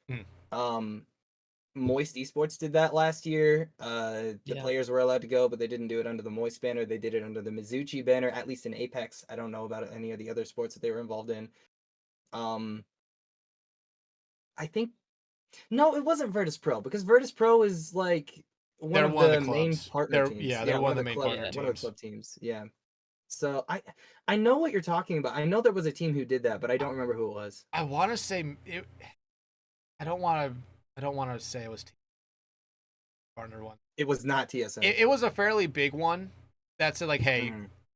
Moist Esports did that last year. The players were allowed to go, but they didn't do it under the Moist banner. They did it under the Mizuchi banner, at least in Apex. I don't know about any of the other sports that they were involved in. I think, no, it wasn't Virtus Pro, because Virtus Pro is like one of the main partner teams. Yeah, they're one of the main partner teams. One of the club teams, yeah. So I know what you're talking about. I know there was a team who did that, but I don't remember who it was. I want to say it. I don't want to say it was partner one. It was not TSM. It was a fairly big one that said, like, hey,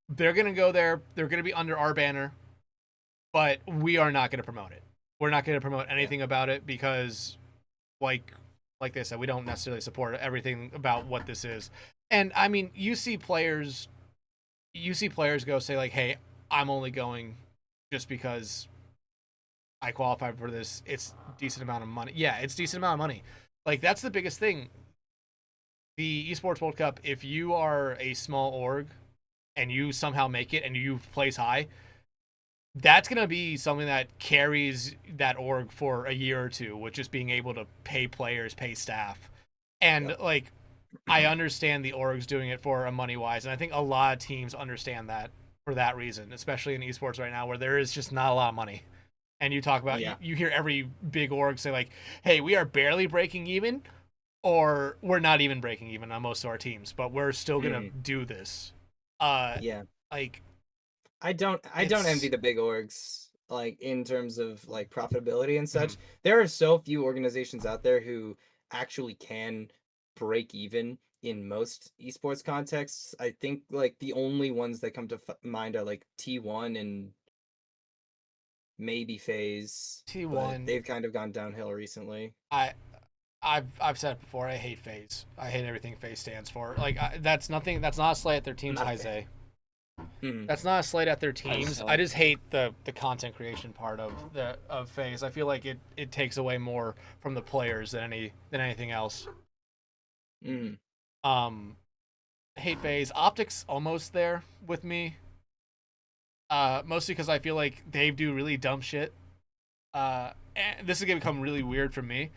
they're gonna go there. They're gonna be under our banner, but we are not gonna promote it. We're not gonna promote anything about it because, like, like they said, we don't necessarily support everything about what this is. And I mean, you see players go say like, "Hey, I'm only going just because I qualified for this. It's decent amount of money." Yeah, it's decent amount of money. Like that's the biggest thing. The Esports World Cup, if you are a small org and you somehow make it and you place high, that's going to be something that carries that org for a year or two, which is being able to pay players, pay staff. And like, I understand the orgs doing it for a money wise. And I think a lot of teams understand that for that reason, especially in esports right now, where there is just not a lot of money. And you talk about, you hear every big org say like, "Hey, we are barely breaking even, or we're not even breaking even on most of our teams, but we're still going to do this." Like, I don't envy the big orgs, like in terms of like profitability and such. There are so few organizations out there who actually can break even in most esports contexts. I think like the only ones that come to mind are like T1 and maybe FaZe. T1, they've kind of gone downhill recently. I've said it before. I hate FaZe. I hate everything FaZe stands for. Like that's not a slight at their teams, Isaiah. That's not a slight at their teams. I just hate the content creation part of FaZe. I feel like it takes away more from the players than anything else. Hate FaZe. Optics almost there with me. Mostly because I feel like they do really dumb shit. And this is gonna become really weird for me.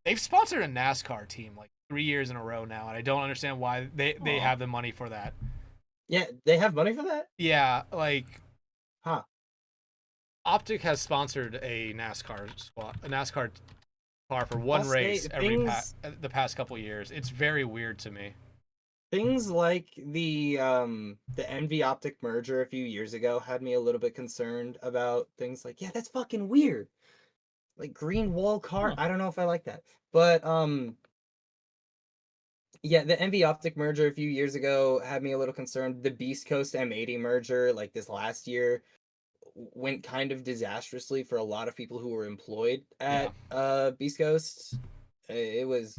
They've sponsored a NASCAR team like 3 years in a row now, and I don't understand why they have the money for that. Yeah, they have money for that? Yeah, like, Optic has sponsored a NASCAR car for one race the past couple years. It's very weird to me. Things like the Envy Optic merger a few years ago had me a little bit concerned about things like, that's fucking weird. Like green wall car, I don't know if I like that. But the Envy Optic merger a few years ago had me a little concerned. The Beast Coast M80 merger, like this last year, went kind of disastrously for a lot of people who were employed at Beast Coast. It was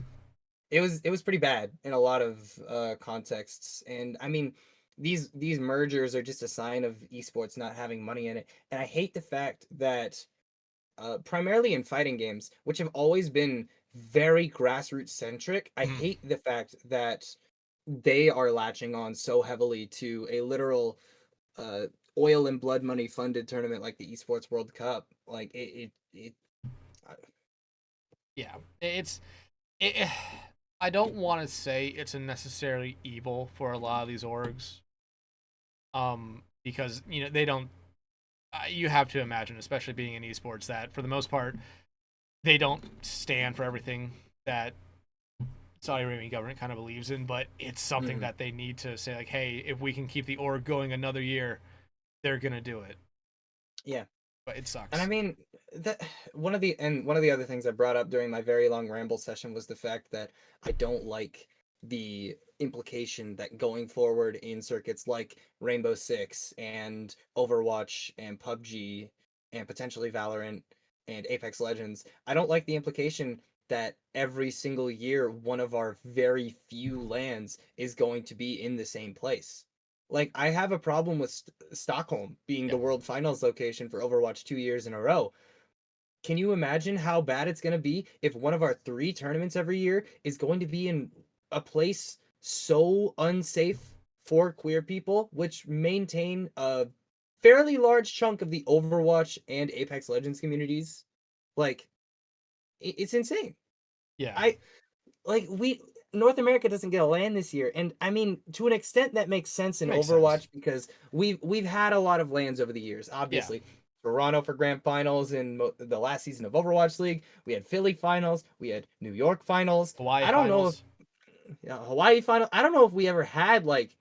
pretty bad in a lot of contexts. And I mean, these mergers are just a sign of esports not having money in it. And I hate the fact that primarily in fighting games, which have always been very grassroots centric, I hate the fact that they are latching on so heavily to a literal oil and blood money funded tournament like the Esports World Cup. Like I don't want to say it's a necessarily evil for a lot of these orgs, because they don't. You have to imagine, especially being in esports, that for the most part, they don't stand for everything that Saudi Arabian government kind of believes in. But it's something that they need to say, like, hey, if we can keep the org going another year, they're gonna do it. Yeah. But it sucks. And I mean, one of the other things I brought up during my very long ramble session was the fact that I don't like the implication that going forward in circuits like Rainbow Six and Overwatch and PUBG and potentially Valorant and Apex Legends, I don't like the implication that every single year one of our very few LANs is going to be in the same place. Like, I have a problem with Stockholm being the World Finals location for Overwatch 2 years in a row. Can you imagine how bad it's going to be if one of our 3 tournaments every year is going to be in a place so unsafe for queer people, which maintain a fairly large chunk of the Overwatch and Apex Legends communities? Like, it's insane. Yeah. North America doesn't get a LAN this year, and I mean, to an extent that makes sense in Overwatch because we've had a lot of LANs over the years. Obviously, Toronto for grand finals in the last season of Overwatch League. We had Philly finals. We had New York finals. Hawaii final. I don't know if we ever had like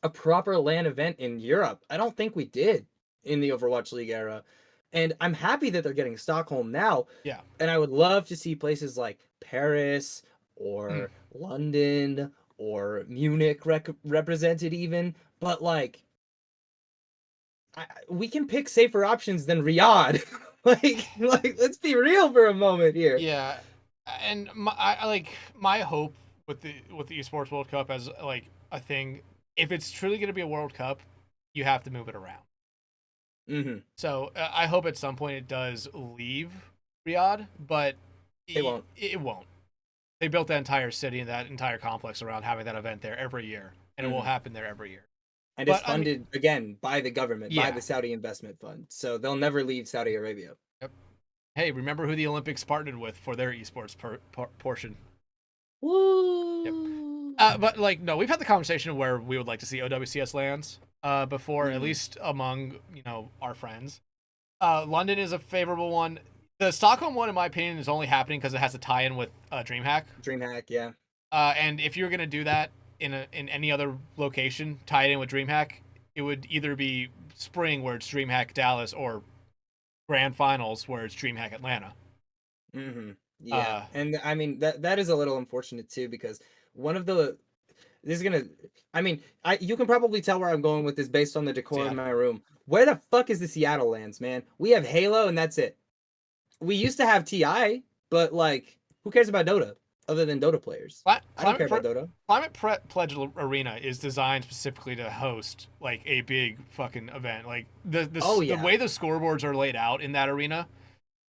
a proper LAN event in Europe. I don't think we did in the Overwatch League era. And I'm happy that they're getting Stockholm now. Yeah. And I would love to see places like Paris or London or Munich represented even. But like, we can pick safer options than Riyadh. like, let's be real for a moment here. Yeah. And my hope with the esports World Cup as like a thing, if it's truly going to be a World Cup, you have to move it around. Mm-hmm. So I hope at some point it does leave Riyadh, but It won't. It won't. They built that entire city and that entire complex around having that event there every year, and it will happen there every year. And But, it's funded again by the government, by Yeah. the Saudi Investment Fund. So they'll never leave Saudi Arabia. Yep. Hey, remember who the Olympics partnered with for their esports portion? Woo! Yep. But like, no, we've had the conversation where we would like to see OWCS lands before, at least among our friends. London is a favorable one. The Stockholm one, in my opinion, is only happening because it has a tie-in with DreamHack. DreamHack, yeah. And if you're gonna do that in any other location, tie it in with DreamHack, it would either be spring where it's DreamHack Dallas or Grand Finals where it's DreamHack Atlanta. Mm-hmm. Yeah, and I mean that is a little unfortunate too because one of the you can probably tell where I'm going with this based on the decor in my room. Where the fuck is the Seattle lands, man? We have Halo and that's it. We used to have TI, but like, who cares about Dota other than Dota players? I don't care about Dota. Climate Pledge Arena is designed specifically to host like a big fucking event. Like the way the scoreboards are laid out in that arena,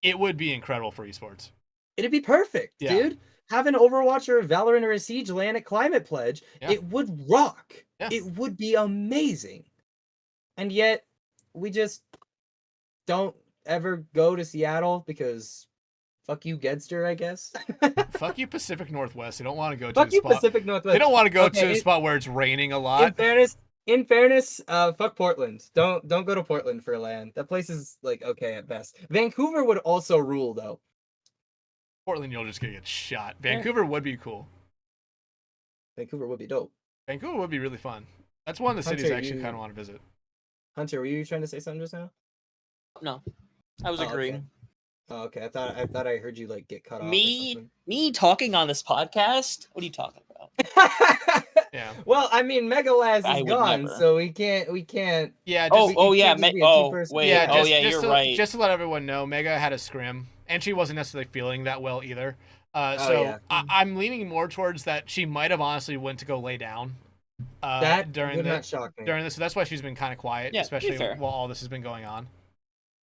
it would be incredible for esports. It'd be perfect, dude. Have an Overwatch or a Valorant or a Siege land at Climate Pledge. Yeah. It would rock. Yeah. It would be amazing. And yet, we just don't ever go to Seattle because fuck you, Gedster, I guess. Fuck you, Pacific Northwest. They don't want to go to fuck a you, spot. Pacific Northwest. They don't want to go to a spot where it's raining a lot. In fairness, fuck Portland. Don't go to Portland for land. That place is like okay at best. Vancouver would also rule though. Portland, you'll just get shot. Vancouver would be cool. Vancouver would be dope. Vancouver would be really fun. That's one of the cities I actually kind of want to visit. Hunter, were you trying to say something just now? No, I was agreeing. Okay. Oh, okay. I thought I heard you like get cut off. Me talking on this podcast? What are you talking about? Yeah. Well, I mean, Megalass is gone, so we can't. Yeah. You're right. Just to let everyone know, Mega had a scrim, and she wasn't necessarily feeling that well either. I'm leaning more towards that she might have honestly went to go lay down. That would not shock me. During this, so that's why she's been kind of quiet, especially while all this has been going on.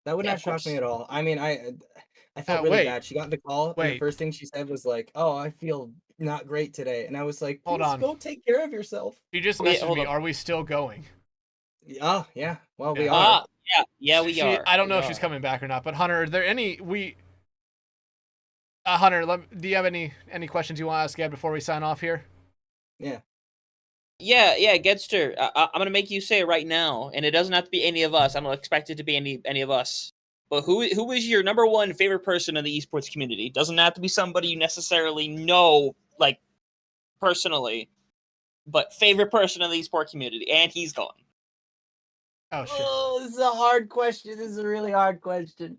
That would not shock me at all. I mean, I felt really bad. She got the call, and the first thing she said was like, "Oh, I feel not great today," and I was like, "Hold on, go take care of yourself." She just messaged me. Are we still going? Oh yeah. Well, we are. We are. I don't know if she's coming back or not. But Hunter, are there any Hunter, do you have any questions you want to ask Ed before we sign off here? Yeah. Yeah, Gedster. I'm gonna make you say it right now, and it doesn't have to be any of us. I don't expect it to be any of us. But who is your number one favorite person in the esports community? Doesn't have to be somebody you necessarily know, like personally, but favorite person in the esports community, and he's gone. Oh shit! Oh, this is a hard question. This is a really hard question.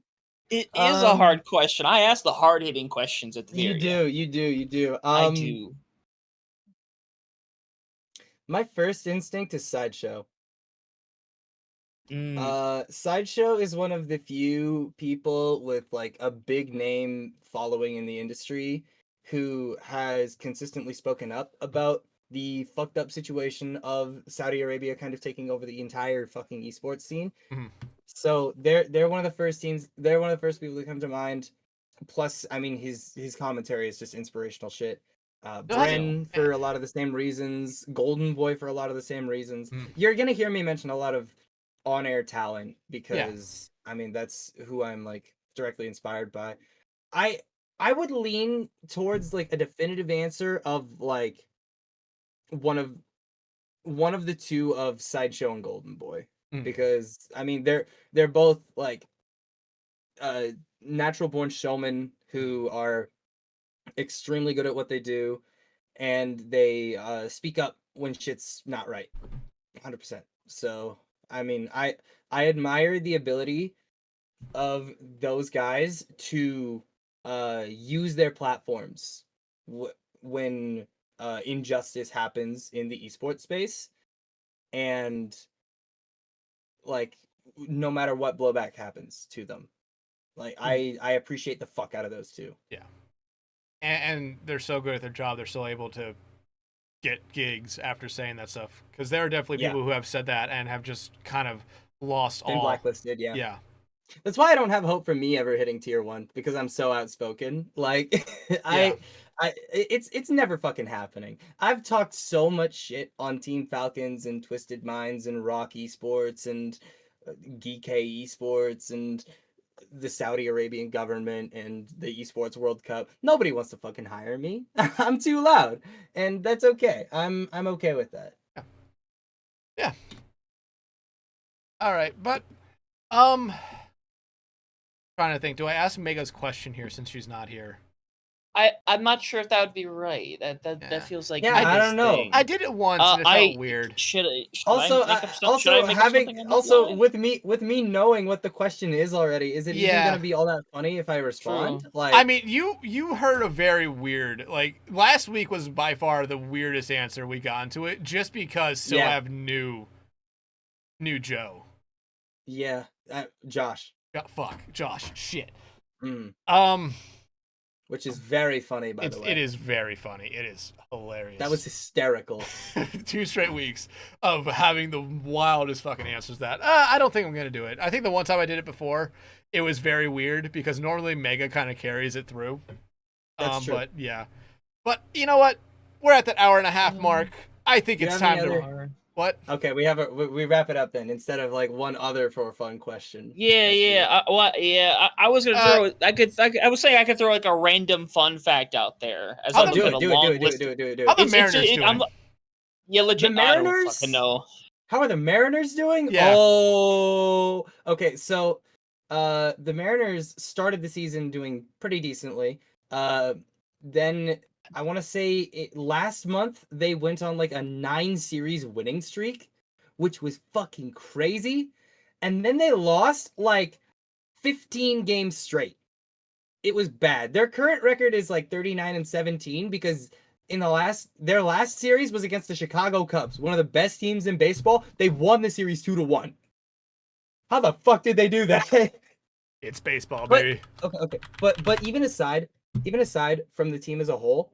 It is a hard question. I ask the hard-hitting questions at the very end. You do. I do. My first instinct is Sideshow. Sideshow is one of the few people with like a big name following in the industry who has consistently spoken up about the fucked up situation of Saudi Arabia kind of taking over the entire fucking esports scene. Mm-hmm. So they're one of the first teams. They're one of the first people that come to mind. Plus, I mean, his commentary is just inspirational shit. Bren for a lot of the same reasons. Golden Boy for a lot of the same reasons. You're gonna hear me mention a lot of on-air talent because I mean that's who I'm like directly inspired by. I would lean towards like a definitive answer of like one of the two of Sideshow and Golden Boy because I mean they're both like natural born showmen who are extremely good at what they do and they speak up when shit's not right 100%. So I mean I admire the ability of those guys to use their platforms when injustice happens in the esports space, and like no matter what blowback happens to them, like I appreciate the fuck out of those two. Yeah. and they're so good at their job, they're still able to get gigs after saying that stuff. Because there are definitely people who have said that and have just kind of lost Been all. blacklisted, yeah. Yeah. That's why I don't have hope for me ever hitting tier 1, because I'm so outspoken. Like, it's never fucking happening. I've talked so much shit on Team Falcons and Twisted Minds and Rock Esports and Geek Esports and the Saudi Arabian government and the Esports World Cup. Nobody wants to fucking hire me. I'm too loud, and that's okay. I'm okay with that. Yeah. All right, but trying to think. Do I ask Mega's question here since she's not here? I'm not sure if that would be right. That feels like I don't know. thing. I did it once and it felt weird. Should also I with me knowing what the question is already, is it even gonna be all that funny if I respond? True. Like, I mean, you heard a very weird, like, last week was by far the weirdest answer we got into it, just because Sohav knew Joe. Yeah, Josh. Fuck, Josh. Shit. Which is very funny, by the way. It is very funny. It is hilarious. That was hysterical. 2 straight weeks of having the wildest fucking answers that. I don't think I'm going to do it. I think the one time I did it before, it was very weird because normally Mega kind of carries it through. That's true. But yeah. But you know what? We're at that hour and a half mark. I think it's time to... What? Okay, we wrap it up then instead of like one other for a fun question. I was gonna throw. I was saying I could throw like a random fun fact out there as do it. How the Mariners doing? Yeah, legit. The Mariners? I don't fucking know. How are the Mariners doing? Yeah. Oh, okay. So, the Mariners started the season doing pretty decently. Then I want to say last month they went on like a 9-series winning streak, which was fucking crazy. And then they lost like 15 games straight. It was bad. Their current record is like 39-17 because in their last series was against the Chicago Cubs, one of the best teams in baseball. They won the series 2-1. How the fuck did they do that? It's baseball, baby. Okay. But even aside from the team as a whole,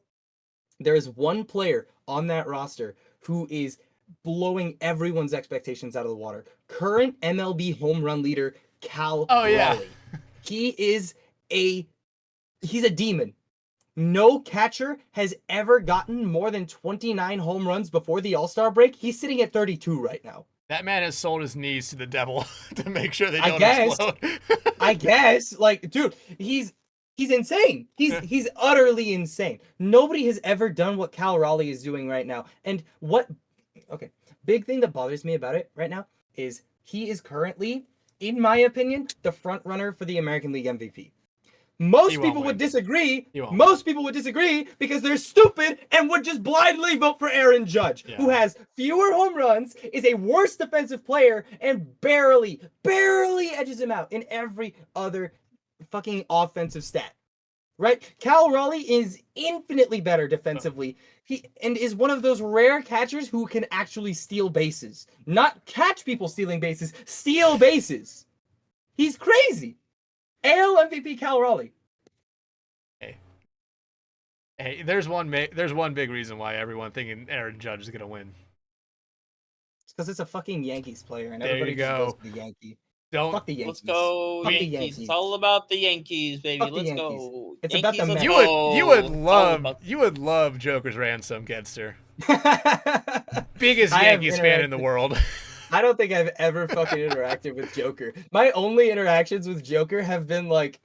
there is one player on that roster who is blowing everyone's expectations out of the water. Current MLB home run leader, Cal Raleigh. He's a demon. No catcher has ever gotten more than 29 home runs before the All-Star break. He's sitting at 32 right now. That man has sold his knees to the devil to make sure they don't explode. I guess. Like, dude, he's insane. He's utterly insane. Nobody has ever done what Cal Raleigh is doing right now. And big thing that bothers me about it right now is he is currently, in my opinion, the front runner for the American League MVP. Most people would disagree. Most people would disagree because they're stupid and would just blindly vote for Aaron Judge, who has fewer home runs, is a worse defensive player, and barely edges him out in every other fucking offensive stat. Right? Cal Raleigh is infinitely better defensively. He is one of those rare catchers who can actually steal bases. Not catch people stealing bases, steal bases. He's crazy. AL MVP Cal Raleigh. Hey, there's one big reason why everyone thinking Aaron Judge is gonna win. It's because it's a fucking Yankees player, and there everybody just goes to the Yankee. Fuck the Yankees. Let's go Fuck Yankees. the Yankees. It's all about the Yankees, baby. Fuck the Let's Yankees. go. It's Yankees, about the let's Mets. go. You would love Joker's ransom, Gedster. Biggest Yankees fan in the world. I don't think I've ever fucking interacted with Joker. My only interactions with Joker have been like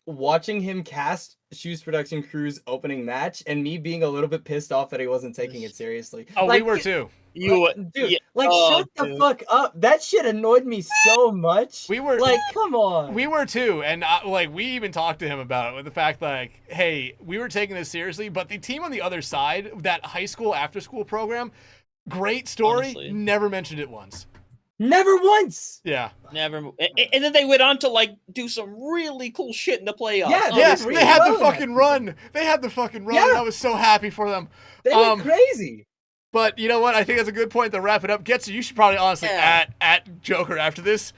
watching him cast Shoes Production Crew's opening match and me being a little bit pissed off that he wasn't taking it seriously. Oh, like, we were too. Dude, shut the fuck up. That shit annoyed me so much. We were like, come on. We were too, and we even talked to him about it with the fact like, hey, we were taking this seriously, but the team on the other side, that high school after school program, great story, honestly, never mentioned it once. Never once. Yeah. Never. And then they went on to like do some really cool shit in the playoffs. Yeah, yes, they had the fucking run. They had the fucking run. And I was so happy for them. They went crazy. But you know what? I think that's a good point to wrap it up. Getsu, you should probably honestly at Joker after this.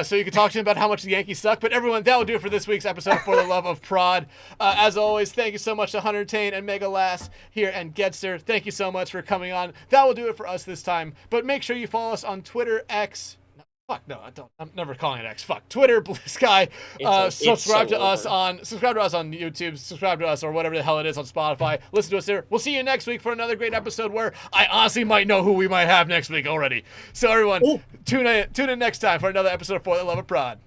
So you can talk to him about how much the Yankees suck. But everyone, that will do it for this week's episode For the Love of Prod. As always, thank you so much to Huntertain and Megalass here and Gedster. Thank you so much for coming on. That will do it for us this time. But make sure you follow us on Twitter, X. No, I don't. I'm never calling it X. Twitter, Blue Sky. Subscribe to us on YouTube. Subscribe to us or whatever the hell it is on Spotify. Listen to us there. We'll see you next week for another great episode where I honestly might know who we might have next week already. So everyone, tune in next time for another episode of For the Love of Prod.